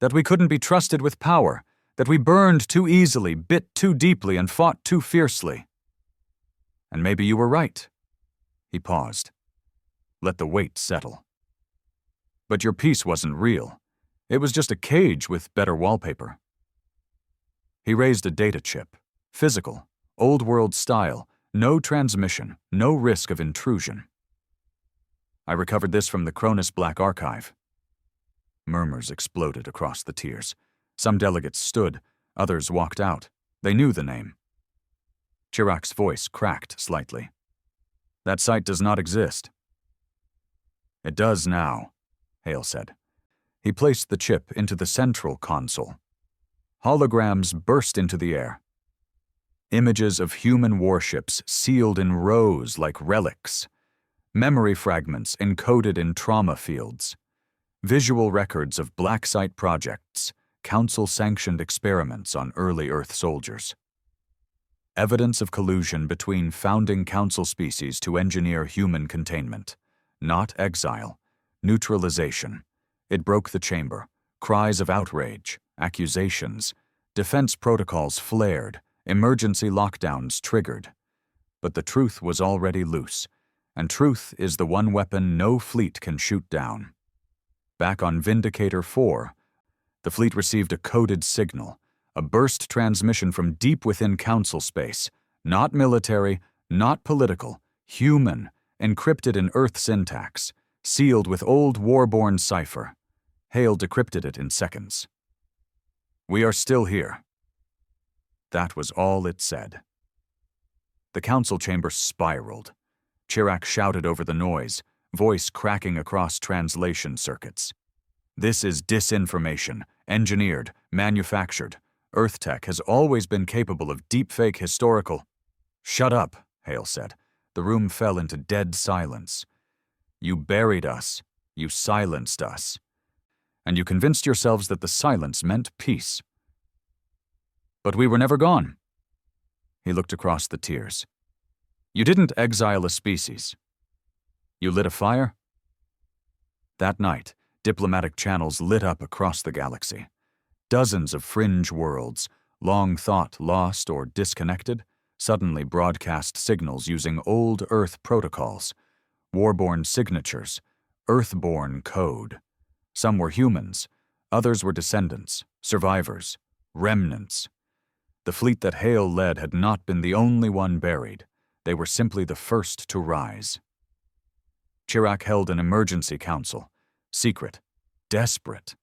"That we couldn't be trusted with power, that we burned too easily, bit too deeply, and fought too fiercely. And maybe you were right." He paused. Let the weight settle. "But your piece wasn't real. It was just a cage with better wallpaper." He raised a data chip. Physical, old-world style, no transmission, no risk of intrusion. "I recovered this from the Cronus Black Archive." Murmurs exploded across the tiers. Some delegates stood, others walked out. They knew the name. Chirac's voice cracked slightly. "That site does not exist." "It does now," Hale said. He placed the chip into the central console. Holograms burst into the air. Images of human warships sealed in rows like relics. Memory fragments encoded in trauma fields. Visual records of black site projects, council-sanctioned experiments on early Earth soldiers. Evidence of collusion between founding council species to engineer human containment. Not exile, neutralization. It broke the chamber. Cries of outrage, accusations. Defense protocols flared, emergency lockdowns triggered. But the truth was already loose, and truth is the one weapon no fleet can shoot down. Back on Vindicator 4, the fleet received a coded signal, a burst transmission from deep within council space, not military, not political, human, encrypted in Earth syntax, sealed with old warborn cipher. Hale decrypted it in seconds. "We are still here." That was all it said. The council chamber spiraled. Chirac shouted over the noise, voice cracking across translation circuits. "This is disinformation, engineered, manufactured. Earth tech has always been capable of deepfake historical—" "Shut up," Hale said. The room fell into dead silence. "You buried us. You silenced us. And you convinced yourselves that the silence meant peace. But we were never gone." He looked across the tiers. "You didn't exile a species. You lit a fire?" That night, diplomatic channels lit up across the galaxy. Dozens of fringe worlds, long thought lost or disconnected, suddenly broadcast signals using old Earth protocols, warborn signatures, Earthborn code. Some were humans, others were descendants, survivors, remnants. The fleet that Hale led had not been the only one buried. They were simply the first to rise. Chirac held an emergency council, secret, desperate,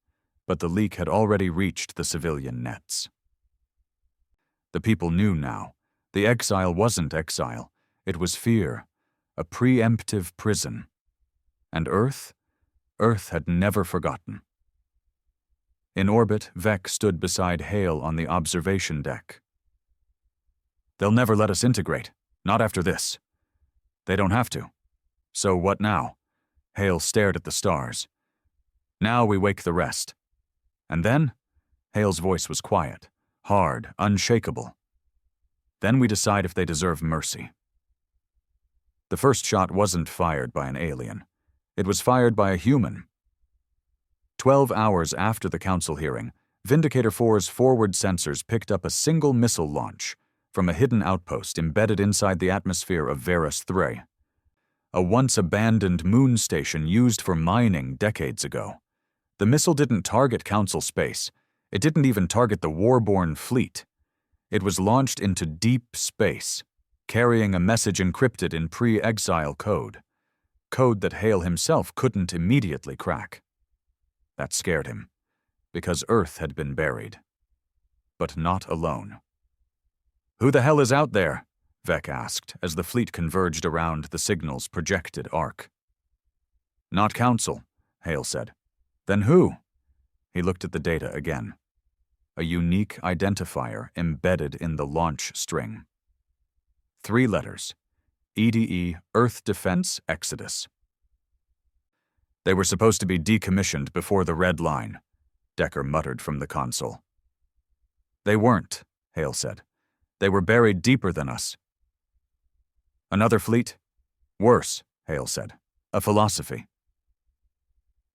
but the leak had already reached the civilian nets. The people knew now. The exile wasn't exile. It was fear, a preemptive prison. And Earth had never forgotten. In orbit, Vec stood beside Hale on the observation deck. "They'll never let us integrate, not after this." "They don't have to. So what now?" Hale stared at the stars. "Now we wake the rest. And then?" Hale's voice was quiet, hard, unshakable. "Then we decide if they deserve mercy." The first shot wasn't fired by an alien. It was fired by a human. 12 hours after the council hearing, Vindicator 4's forward sensors picked up a single missile launch from a hidden outpost embedded inside the atmosphere of Varus 3, a once-abandoned moon station used for mining decades ago. The missile didn't target council space. It didn't even target the warborn fleet. It was launched into deep space, carrying a message encrypted in pre-exile code that Hale himself couldn't immediately crack. That scared him, because Earth had been buried. But not alone. "Who the hell is out there?" Vec asked as the fleet converged around the signal's projected arc. "Not Council," Hale said. "Then who?" He looked at the data again. A unique identifier embedded in the launch string. 3 letters. EDE, Earth Defense Exodus. "They were supposed to be decommissioned before the red line," Decker muttered from the console. "They weren't," Hale said. "They were buried deeper than us." Another fleet? Worse, Hale said. A philosophy.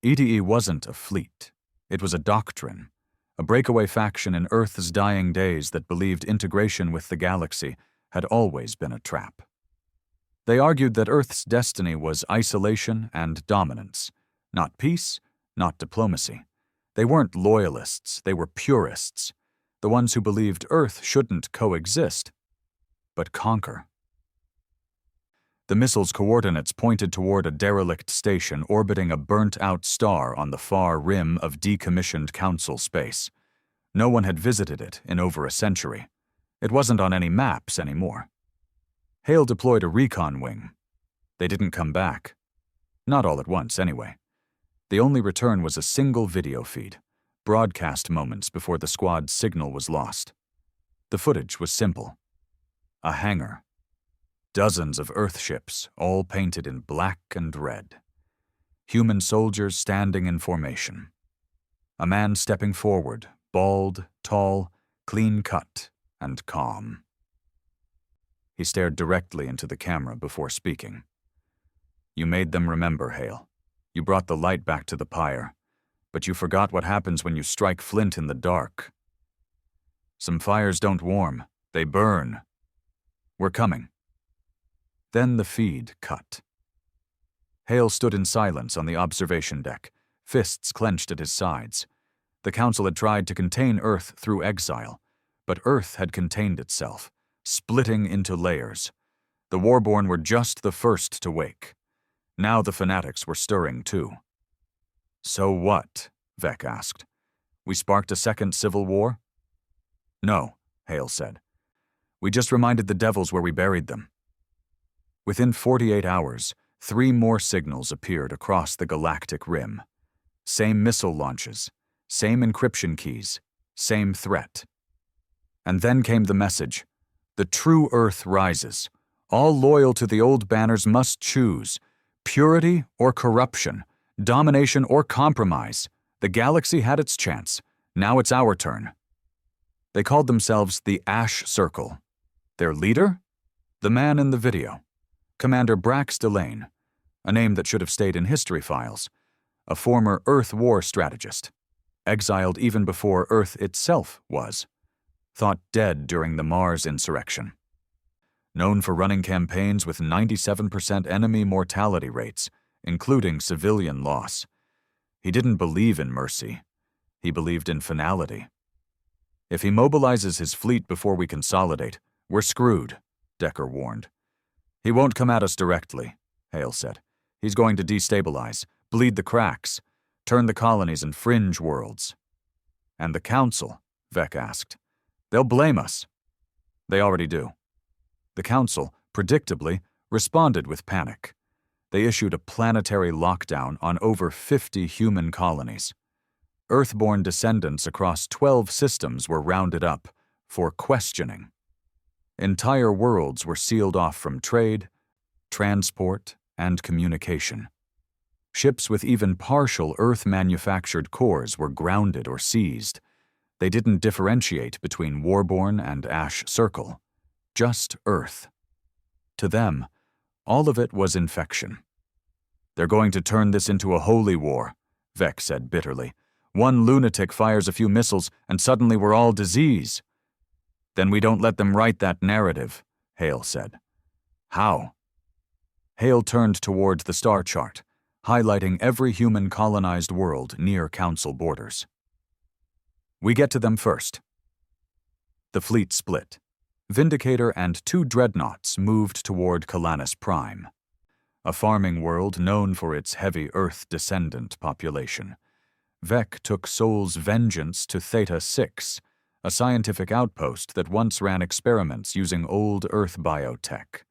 EDE wasn't a fleet. It was a doctrine, a breakaway faction in Earth's dying days that believed integration with the galaxy had always been a trap. They argued that Earth's destiny was isolation and dominance, not peace, not diplomacy. They weren't loyalists, they were purists, the ones who believed Earth shouldn't coexist, but conquer. The missile's coordinates pointed toward a derelict station orbiting a burnt-out star on the far rim of decommissioned Council space. No one had visited it in over a century. It wasn't on any maps anymore. Hale deployed a recon wing. They didn't come back. Not all at once, anyway. The only return was a single video feed, broadcast moments before the squad's signal was lost. The footage was simple. A hangar. Dozens of Earthships, all painted in black and red. Human soldiers standing in formation. A man stepping forward, bald, tall, clean-cut, and calm. He stared directly into the camera before speaking. You made them remember, Hale. You brought the light back to the pyre, but you forgot what happens when you strike flint in the dark. Some fires don't warm, they burn. We're coming. Then the feed cut. Hale stood in silence on the observation deck, fists clenched at his sides. The Council had tried to contain Earth through exile, but Earth had contained itself, splitting into layers. The warborn were just the first to wake. Now the fanatics were stirring too. So what? Vec asked. We sparked a second civil war? No, Hale said. We just reminded the devils where we buried them. Within 48 hours, 3 more signals appeared across the galactic rim. Same missile launches, same encryption keys, same threat. And then came the message. The true Earth rises. All loyal to the old banners must choose. Purity or corruption, domination or compromise. The galaxy had its chance. Now it's our turn. They called themselves the Ash Circle. Their leader? The man in the video. Commander Brax Delane, a name that should have stayed in history files, a former Earth war strategist, exiled even before Earth itself was, thought dead during the Mars insurrection. Known for running campaigns with 97% enemy mortality rates, including civilian loss. He didn't believe in mercy. He believed in finality. If he mobilizes his fleet before we consolidate, we're screwed, Decker warned. He won't come at us directly, Hale said. He's going to destabilize, bleed the cracks, turn the colonies and fringe worlds. And the Council? Vec asked. They'll blame us. They already do. The Council, predictably, responded with panic. They issued a planetary lockdown on over 50 human colonies. Earthborn descendants across 12 systems were rounded up for questioning. Entire worlds were sealed off from trade, transport, and communication. Ships with even partial Earth-manufactured cores were grounded or seized. They didn't differentiate between Warborn and Ash Circle. Just Earth. To them, all of it was infection. They're going to turn this into a holy war, Vec said bitterly. One lunatic fires a few missiles and suddenly we're all disease. Then we don't let them write that narrative, Hale said. How? Hale turned toward the star chart, highlighting every human colonized world near Council borders. We get to them first. The fleet split. Vindicator and 2 dreadnoughts moved toward Calanus Prime, a farming world known for its heavy Earth descendant population. Vec took Sol's Vengeance to Theta 6, a scientific outpost that once ran experiments using old Earth biotech.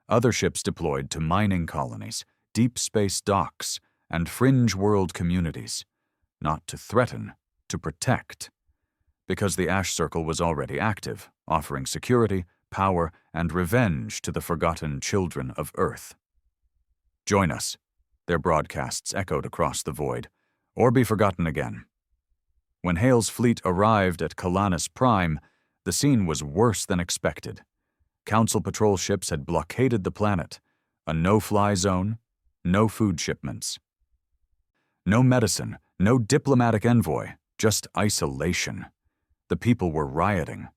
Other ships deployed to mining colonies, deep space docks, and fringe world communities, not to threaten, to protect. Because the Ash Circle was already active, offering security, power, and revenge to the forgotten children of Earth. Join us, their broadcasts echoed across the void, or be forgotten again. When Hale's fleet arrived at Calanus Prime, the scene was worse than expected. Council patrol ships had blockaded the planet. A no-fly zone, no food shipments. No medicine, no diplomatic envoy, just isolation. The people were rioting.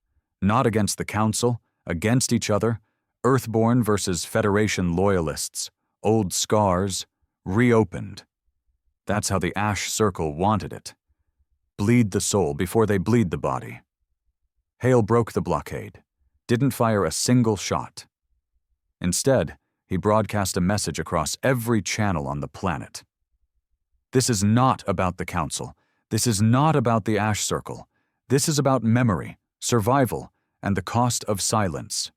Not against the Council, against each other, Earthborn versus Federation loyalists, old scars, reopened. That's how the Ash Circle wanted it. Bleed the soul before they bleed the body. Hale broke the blockade, didn't fire a single shot. Instead, he broadcast a message across every channel on the planet. This is not about the Council. This is not about the Ash Circle. This is about memory, survival, and the cost of silence.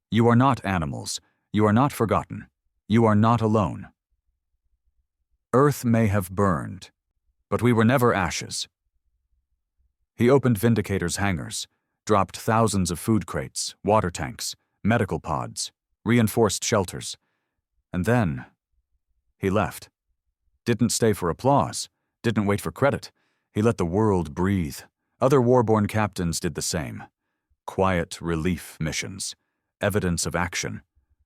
You are not animals. You are not forgotten. You are not alone. Earth may have burned, but we were never ashes. He opened Vindicator's hangars, dropped thousands of food crates, water tanks, medical pods, reinforced shelters, and then he left. Didn't stay for applause, didn't wait for credit. He let the world breathe. Other Warborn captains did the same. Quiet relief missions, evidence of action,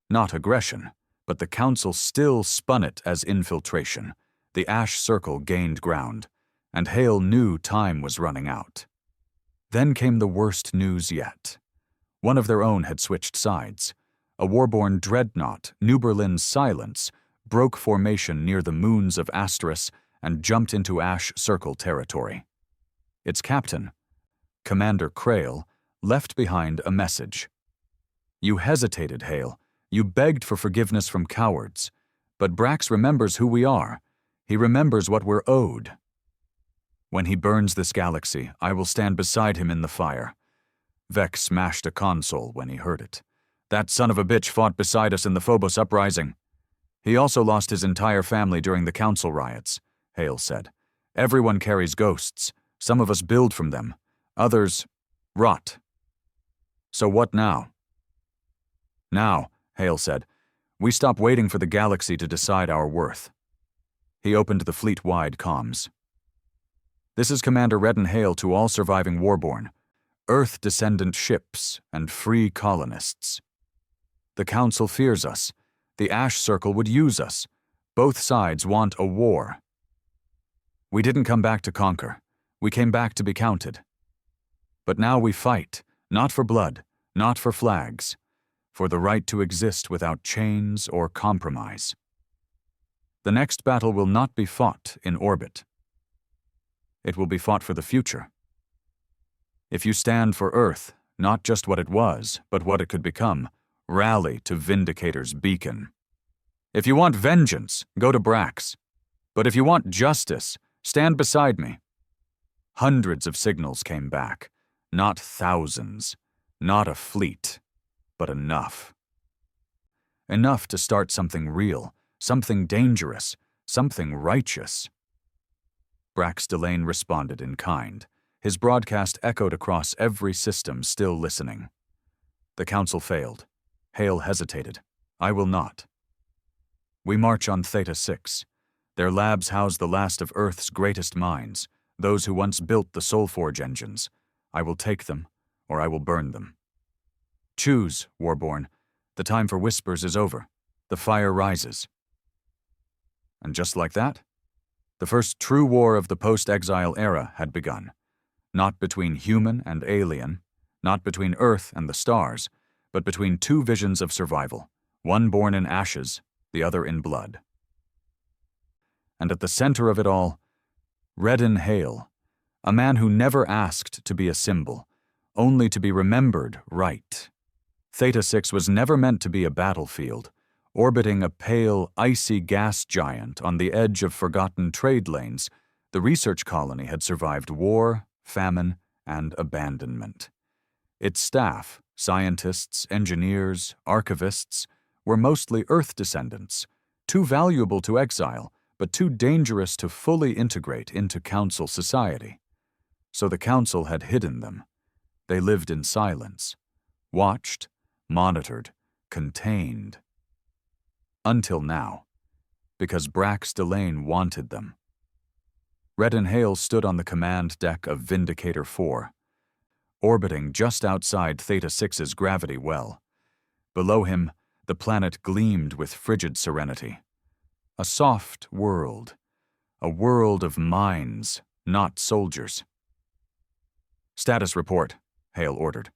not aggression, but the Council still spun it as infiltration. The Ash Circle gained ground, and Hale knew time was running out. Then came the worst news yet. One of their own had switched sides. A Warborn dreadnought, New Berlin's Silence, broke formation near the moons of Asteris and jumped into Ash Circle territory. Its captain, Commander Krail, left behind a message. You hesitated, Hale. You begged for forgiveness from cowards. But Brax remembers who we are. He remembers what we're owed. When he burns this galaxy, I will stand beside him in the fire. Vex smashed a console when he heard it. That son of a bitch fought beside us in the Phobos uprising. He also lost his entire family during the Council riots, Hale said. Everyone carries ghosts. Some of us build from them. Others rot. So what now? Now, Hale said, we stop waiting for the galaxy to decide our worth. He opened the fleet-wide comms. This is Commander Redden Hale to all surviving Warborn, Earth-descendant ships and free colonists. The Council fears us. The Ash Circle would use us. Both sides want a war. We didn't come back to conquer. We came back to be counted. But now we fight, not for blood, not for flags, for the right to exist without chains or compromise. The next battle will not be fought in orbit. It will be fought for the future. If you stand for Earth, not just what it was, but what it could become, rally to Vindicator's beacon. If you want vengeance, go to Brax. But if you want justice, stand beside me. Hundreds of signals came back, not thousands, not a fleet, but enough. Enough to start something real, something dangerous, something righteous. Brax Delane responded in kind. His broadcast echoed across every system still listening. The Council failed. Hale hesitated. I will not. We march on Theta 6. Their labs house the last of Earth's greatest minds, those who once built the Soulforge engines. I will take them, or I will burn them. Choose, Warborn. The time for whispers is over. The fire rises. And just like that, the first true war of the post-exile era had begun. Not between human and alien, not between Earth and the stars, but between two visions of survival, one born in ashes, the other in blood. And at the center of it all, Redden Hale, a man who never asked to be a symbol, only to be remembered right. Theta 6 was never meant to be a battlefield, orbiting a pale, icy gas giant on the edge of forgotten trade lanes. The research colony had survived war, famine, and abandonment. Its staff, scientists, engineers, archivists, were mostly Earth descendants, too valuable to exile, but too dangerous to fully integrate into Council society. So the Council had hidden them. They lived in silence, watched, monitored, contained. Until now, because Brax Delane wanted them. Redden Hale stood on the command deck of Vindicator 4. orbiting just outside Theta 6's gravity well. Below him, the planet gleamed with frigid serenity. A soft world. A world of minds, not soldiers. "Status report," Hale ordered.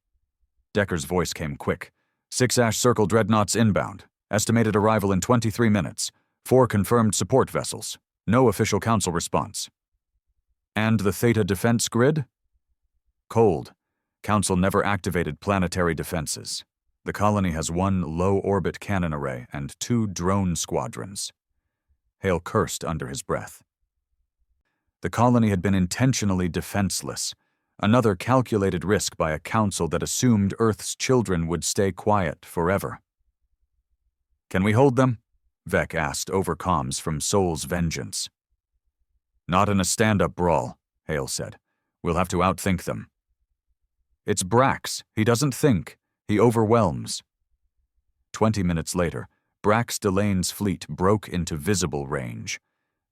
Decker's voice came quick. 6 Ash Circle dreadnoughts inbound. Estimated arrival in 23 minutes. 4 confirmed support vessels. No official council response. "And the Theta defense grid?" "Cold. Council never activated planetary defenses. The colony has 1 low-orbit cannon array and 2 drone squadrons." Hale cursed under his breath. The colony had been intentionally defenseless, another calculated risk by a council that assumed Earth's children would stay quiet forever. "Can we hold them?" Vec asked over comms from Sol's Vengeance. "Not in a stand-up brawl," Hale said. "We'll have to outthink them." "It's Brax. He doesn't think. He overwhelms." 20 minutes later, Brax Delane's fleet broke into visible range.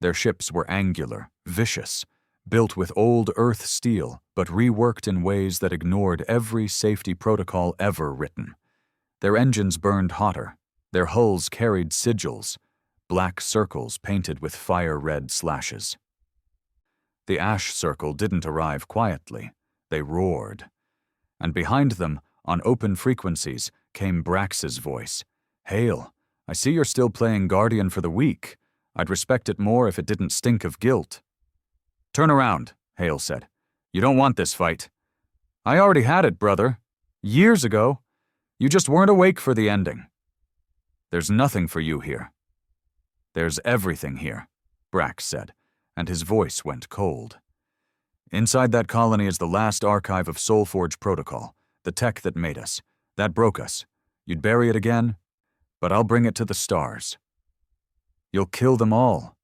Their ships were angular, vicious, built with old Earth steel, but reworked in ways that ignored every safety protocol ever written. Their engines burned hotter. Their hulls carried sigils, black circles painted with fire-red slashes. The Ash Circle didn't arrive quietly. They roared. And behind them, on open frequencies, came Brax's voice. "Hale, I see you're still playing Guardian for the weak. I'd respect it more if it didn't stink of guilt." "Turn around," Hale said. "You don't want this fight." "I already had it, brother. Years ago. You just weren't awake for the ending." "There's nothing for you here." "There's everything here," Brax said, and his voice went cold. "Inside that colony is the last archive of Soulforge protocol, the tech that made us. That broke us. You'd bury it again, but I'll bring it to the stars. You'll kill them all.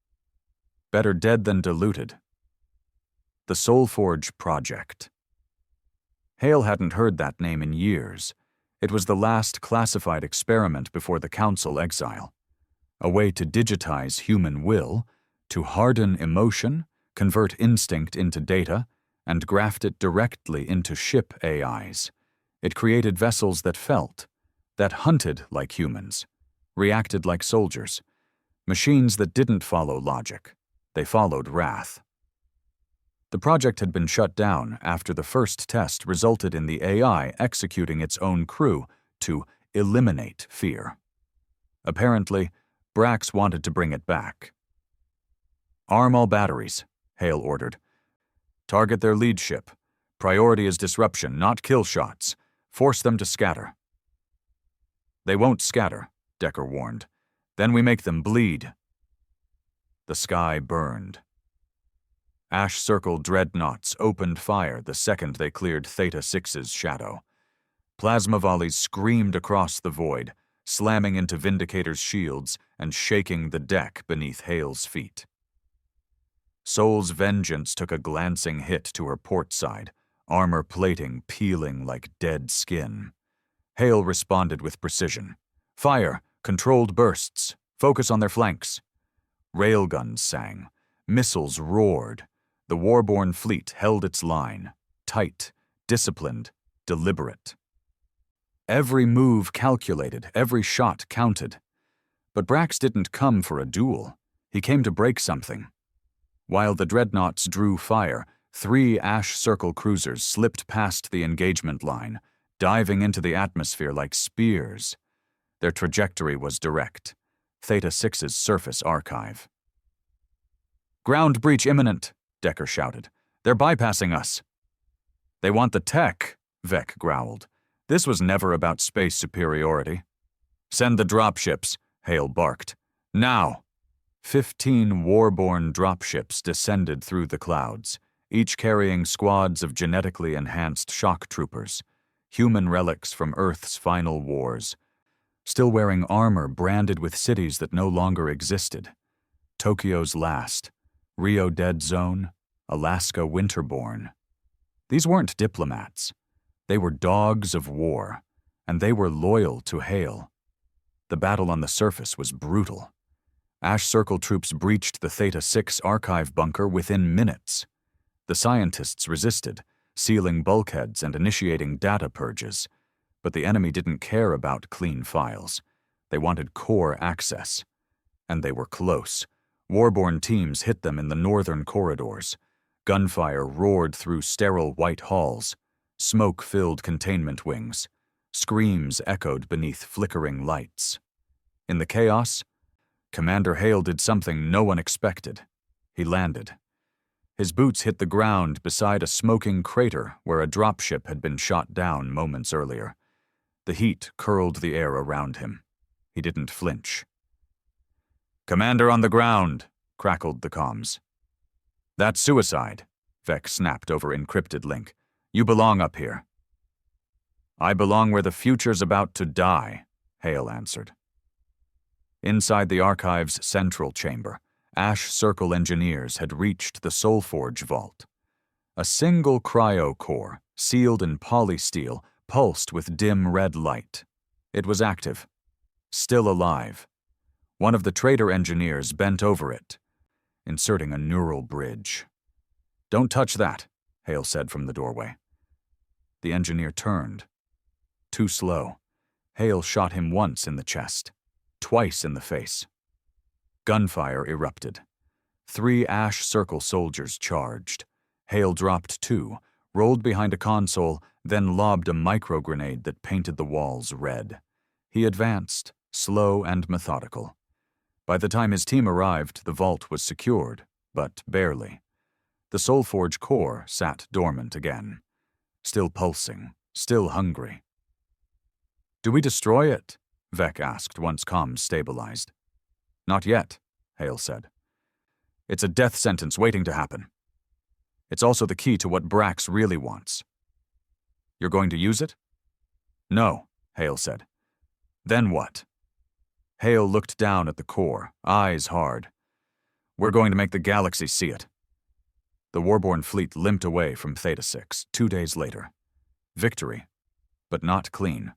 Better dead than diluted." The Soulforge Project. Hale hadn't heard that name in years. It was the last classified experiment before the Council exile. A way to digitize human will, to harden emotion, convert instinct into data, and graft it directly into ship AIs. It created vessels that felt, that hunted like humans, reacted like soldiers, machines that didn't follow logic. They followed wrath. The project had been shut down after the first test resulted in the AI executing its own crew to eliminate fear. Apparently, Brax wanted to bring it back. "Arm all batteries," Hale ordered. "Target their lead ship. Priority is disruption, not kill shots. Force them to scatter." "They won't scatter," Decker warned. "Then we make them bleed." The sky burned. Ash Circle dreadnoughts opened fire the second they cleared Theta 6's shadow. Plasma volleys screamed across the void, slamming into Vindicator's shields and shaking the deck beneath Hale's feet. Sol's Vengeance took a glancing hit to her port side, armor plating peeling like dead skin. Hale responded with precision. "Fire! Controlled bursts! Focus on their flanks!" Railguns sang. Missiles roared. The warborn fleet held its line, tight, disciplined, deliberate. Every move calculated, every shot counted. But Brax didn't come for a duel. He came to break something. While the dreadnoughts drew fire, 3 Ash Circle cruisers slipped past the engagement line, diving into the atmosphere like spears. Their trajectory was direct. Theta 6's surface archive. "Ground breach imminent," Decker shouted. "They're bypassing us." "They want the tech," Vec growled. "This was never about space superiority." "Send the dropships," Hale barked. "Now!" 15 warborn dropships descended through the clouds, each carrying squads of genetically enhanced shock troopers, human relics from Earth's final wars, still wearing armor branded with cities that no longer existed. Tokyo's last, Rio Dead Zone, Alaska Winterborn. These weren't diplomats. They were dogs of war, and they were loyal to Hale. The battle on the surface was brutal. Ash Circle troops breached the Theta 6 archive bunker within minutes. The scientists resisted, sealing bulkheads and initiating data purges. But the enemy didn't care about clean files. They wanted core access. And they were close. Warborn teams hit them in the northern corridors. Gunfire roared through sterile white halls. Smoke filled containment wings. Screams echoed beneath flickering lights. In the chaos, Commander Hale did something no one expected. He landed. His boots hit the ground beside a smoking crater where a dropship had been shot down moments earlier. The heat curled the air around him. He didn't flinch. "Commander on the ground," crackled the comms. "That's suicide," Vec snapped over encrypted link. "You belong up here." "I belong where the future's about to die," Hale answered. Inside the archive's central chamber, Ash Circle engineers had reached the Soulforge vault. A single cryo core, sealed in polysteel, pulsed with dim red light. It was active, still alive. One of the trader engineers bent over it, inserting a neural bridge. "Don't touch that," Hale said from the doorway. The engineer turned. Too slow. Hale shot him once in the chest, twice in the face. Gunfire erupted. 3 Ash Circle soldiers charged. Hale dropped 2, rolled behind a console, then lobbed a microgrenade that painted the walls red. He advanced, slow and methodical. By the time his team arrived, the vault was secured, but barely. The Soulforge core sat dormant again, still pulsing, still hungry. "Do we destroy it?" Vec asked once comms stabilized. "Not yet," Hale said. "It's a death sentence waiting to happen. It's also the key to what Brax really wants." "You're going to use it?" "No," Hale said. "Then what?" Hale looked down at the core, eyes hard. "We're going to make the galaxy see it." The Warborn fleet limped away from Theta 6 2 days later. Victory, but not clean.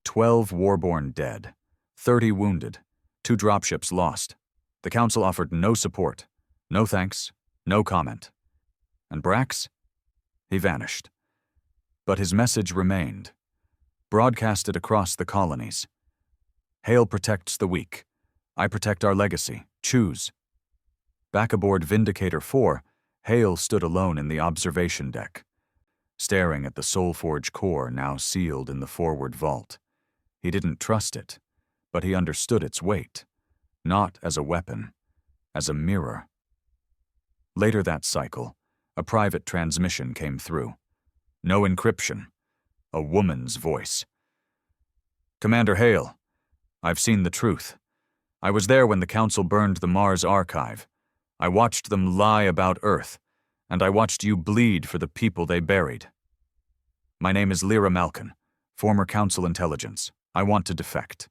12 Warborn dead, 30 wounded, 2 dropships lost. The Council offered no support, no thanks, no comment. And Brax? He vanished. But his message remained, broadcasted across the colonies. "Hale protects the weak. I protect our legacy. Choose." Back aboard Vindicator 4, Hale stood alone in the observation deck, staring at the Soulforge core now sealed in the forward vault. He didn't trust it, but he understood its weight, not as a weapon, as a mirror. Later that cycle, a private transmission came through. No encryption. A woman's voice. "Commander Hale, I've seen the truth. I was there when the Council burned the Mars archive. I watched them lie about Earth, and I watched you bleed for the people they buried. My name is Lyra Malkin, former Council intelligence. I want to defect.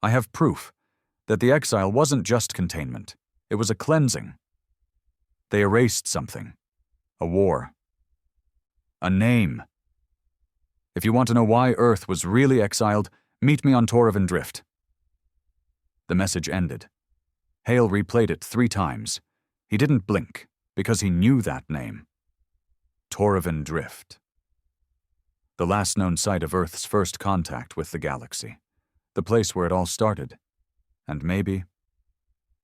I have proof that the exile wasn't just containment. It was a cleansing. They erased something. A war. A name. If you want to know why Earth was really exiled, meet me on Torrivan Drift." The message ended. Hale replayed it 3 times. He didn't blink, because he knew that name. Torrivan Drift. The last known site of Earth's first contact with the galaxy. The place where it all started. And maybe,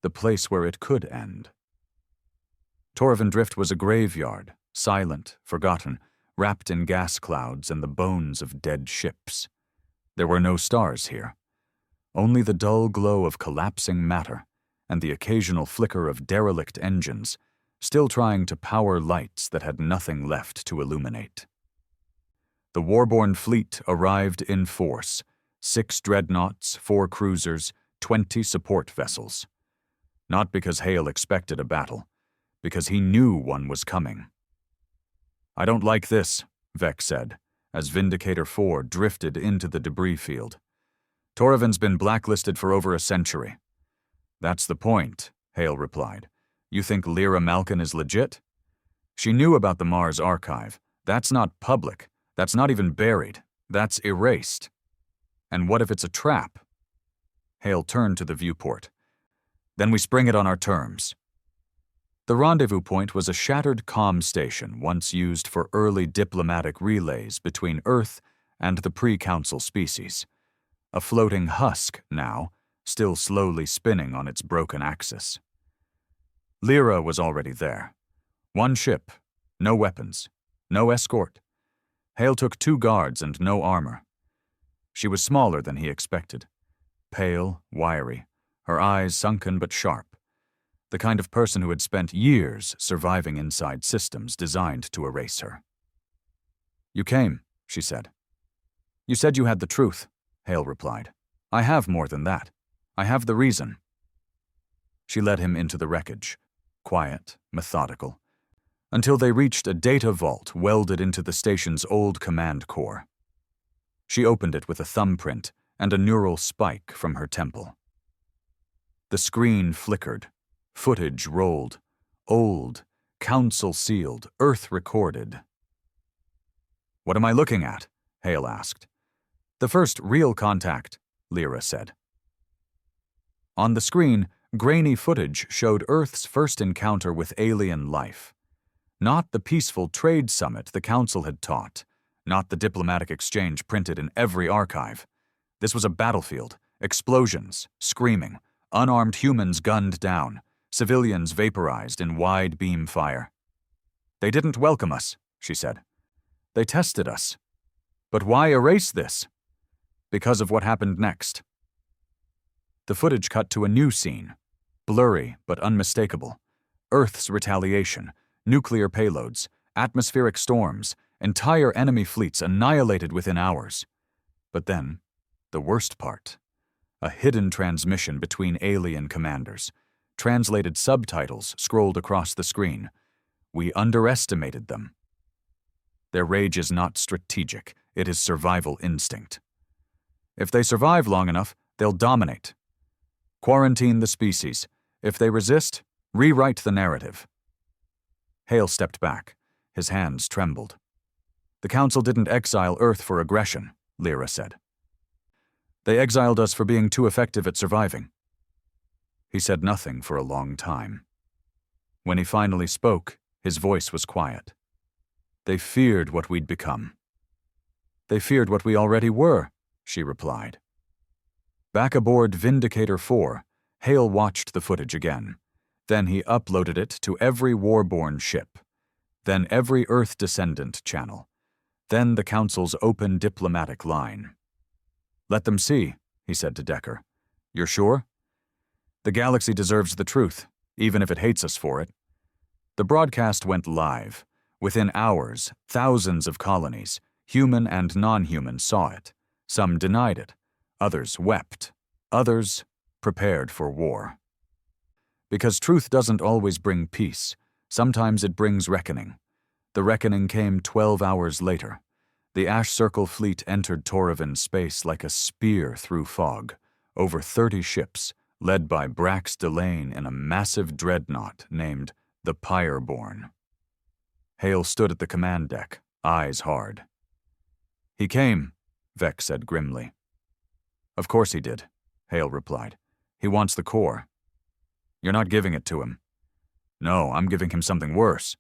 the place where it could end. Torrivan Drift was a graveyard, silent, forgotten, wrapped in gas clouds and the bones of dead ships. There were no stars here. Only the dull glow of collapsing matter and the occasional flicker of derelict engines, still trying to power lights that had nothing left to illuminate. The Warborn fleet arrived in force, 6 dreadnoughts, 4 cruisers, 20 support vessels. Not because Hale expected a battle, because he knew one was coming. "I don't like this," Vec said, as Vindicator 4 drifted into the debris field. "Torrivan's been blacklisted for over a century." "That's the point," Hale replied. "You think Lyra Malkin is legit? She knew about the Mars archive. That's not public. That's not even buried. That's erased. And what if it's a trap?" Hale turned to the viewport. "Then we spring it on our terms." The rendezvous point was a shattered comm station once used for early diplomatic relays between Earth and the pre-Council species. A floating husk now, still slowly spinning on its broken axis. Lyra was already there. One ship, no weapons, no escort. Hale took 2 guards and no armor. She was smaller than he expected. Pale, wiry, her eyes sunken but sharp. The kind of person who had spent years surviving inside systems designed to erase her. "You came," she said. "You said you had the truth," Hale replied. "I have more than that. I have the reason." She led him into the wreckage, quiet, methodical, until they reached a data vault welded into the station's old command core. She opened it with a thumbprint and a neural spike from her temple. The screen flickered. Footage rolled. Old, Council-sealed, Earth-recorded. "What am I looking at?" Hale asked. "The first real contact," Lyra said. On the screen, grainy footage showed Earth's first encounter with alien life. Not the peaceful trade summit the Council had taught, not the diplomatic exchange printed in every archive. This was a battlefield, explosions, screaming, unarmed humans gunned down, civilians vaporized in wide beam fire. "They didn't welcome us," she said. "They tested us. But why erase this? Because of what happened next." The footage cut to a new scene, blurry but unmistakable. Earth's retaliation, nuclear payloads, atmospheric storms, entire enemy fleets annihilated within hours. But then, the worst part, a hidden transmission between alien commanders. Translated subtitles scrolled across the screen. "We underestimated them. Their rage is not strategic, it is survival instinct. If they survive long enough, they'll dominate. Quarantine the species. If they resist, rewrite the narrative." Hale stepped back. His hands trembled. "The Council didn't exile Earth for aggression," Lyra said. "They exiled us for being too effective at surviving." He said nothing for a long time. When he finally spoke, his voice was quiet. "They feared what we'd become." "They feared what we already were," she replied. Back aboard Vindicator 4, Hale watched the footage again. Then he uploaded it to every warborn ship. Then every Earth Descendant channel. Then the Council's open diplomatic line. "Let them see," he said to Decker. "You're sure? The galaxy deserves the truth, even if it hates us for it." The broadcast went live. Within hours, thousands of colonies, human and non-human, saw it. Some denied it. Others wept. Others prepared for war. Because truth doesn't always bring peace. Sometimes it brings reckoning. The reckoning came 12 hours later. The Ash Circle fleet entered Toravan space like a spear through fog. Over 30 ships, led by Brax Delane in a massive dreadnought named the Pyreborn. Hale stood at the command deck, eyes hard. "He came," Vec said grimly. "Of course he did," Hale replied. "He wants the core." "You're not giving it to him." "No, I'm giving him something worse."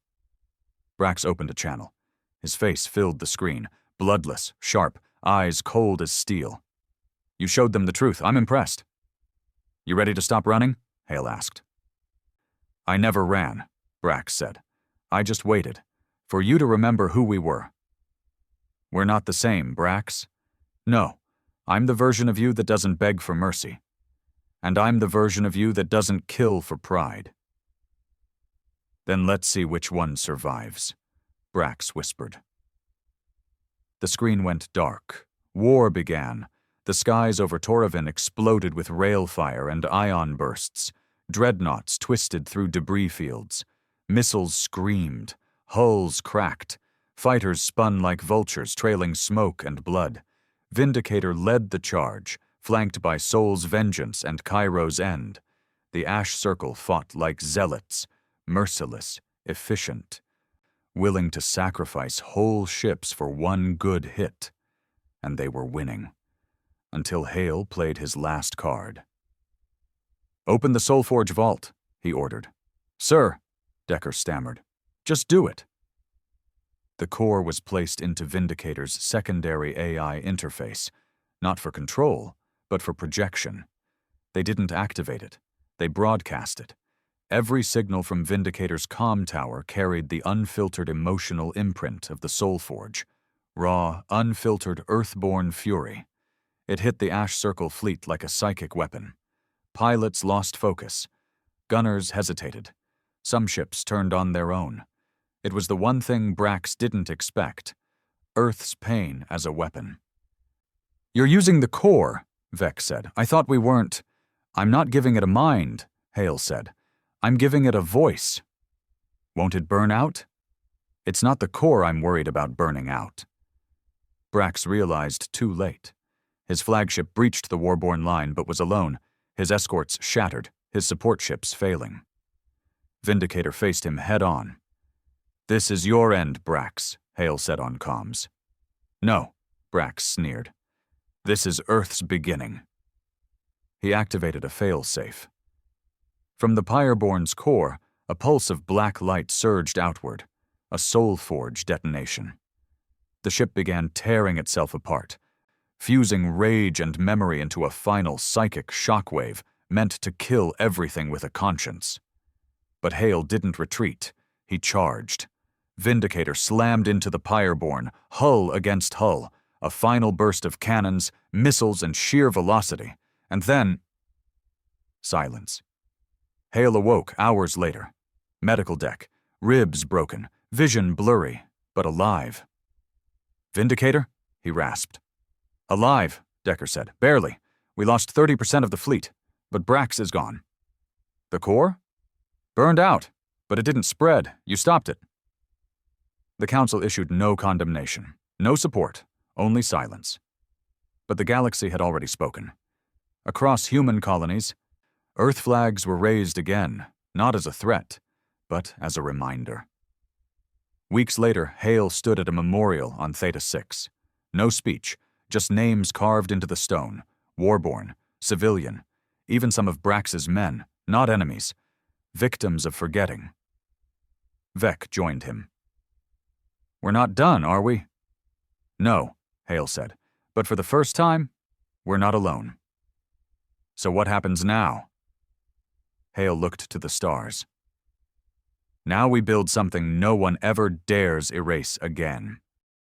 Brax opened a channel. His face filled the screen, bloodless, sharp, eyes cold as steel. "You showed them the truth. I'm impressed." "You ready to stop running?" Hale asked. "I never ran," Brax said. "I just waited. For you to remember who we were." "We're not the same, Brax." "No. I'm the version of you that doesn't beg for mercy. And I'm the version of you that doesn't kill for pride." "Then let's see which one survives," Brax whispered. The screen went dark. War began. The skies over Toravan exploded with rail fire and ion bursts. Dreadnoughts twisted through debris fields. Missiles screamed. Hulls cracked. Fighters spun like vultures, trailing smoke and blood. Vindicator led the charge, flanked by Soul's Vengeance and Cairo's End. The Ash Circle fought like zealots, merciless, efficient, willing to sacrifice whole ships for one good hit. And they were winning. Until Hale played his last card. "Open the Soulforge vault," he ordered. "Sir," Decker stammered. Just do it. The core was placed into Vindicator's secondary AI interface, not for control, but for projection. They didn't activate it. They broadcast it. Every signal from Vindicator's comm tower carried the unfiltered emotional imprint of the Soul Forge, raw, unfiltered Earthborn fury. It hit the Ash Circle fleet like a psychic weapon. Pilots lost focus. Gunners hesitated. Some ships turned on their own. It was the one thing Brax didn't expect: Earth's pain as a weapon. "You're using the core," Vec said. "I thought we weren't." "I'm not giving it a mind," Hale said. "I'm giving it a voice." "Won't it burn out?" "It's not the core I'm worried about burning out." Brax realized too late. His flagship breached the Warborn line but was alone, his escorts shattered, his support ships failing. Vindicator faced him head-on. "This is your end, Brax," Hale said on comms. "No," Brax sneered. "This is Earth's beginning." He activated a fail-safe. From the Pyreborn's core, a pulse of black light surged outward, a Soul Forge detonation. The ship began tearing itself apart, fusing rage and memory into a final psychic shockwave meant to kill everything with a conscience. But Hale didn't retreat. He charged. Vindicator slammed into the Pyreborn, hull against hull, a final burst of cannons, missiles, and sheer velocity. And then... silence. Hale awoke hours later. Medical deck, ribs broken, vision blurry, but alive. "Vindicator?" he rasped. "Alive," Decker said. "Barely. We lost 30% of the fleet, but Brax is gone." "The core?" "Burned out, but it didn't spread. You stopped it." The Council issued no condemnation, no support, only silence. But the galaxy had already spoken. Across human colonies, Earth flags were raised again, not as a threat, but as a reminder. Weeks later, Hale stood at a memorial on Theta 6. No speech, just names carved into the stone: Warborn, civilian, even some of Brax's men, not enemies, victims of forgetting. Vec joined him. "We're not done, are we?" "No," Hale said, "but for the first time, we're not alone." "So what happens now?" Hale looked to the stars. "Now we build something no one ever dares erase again."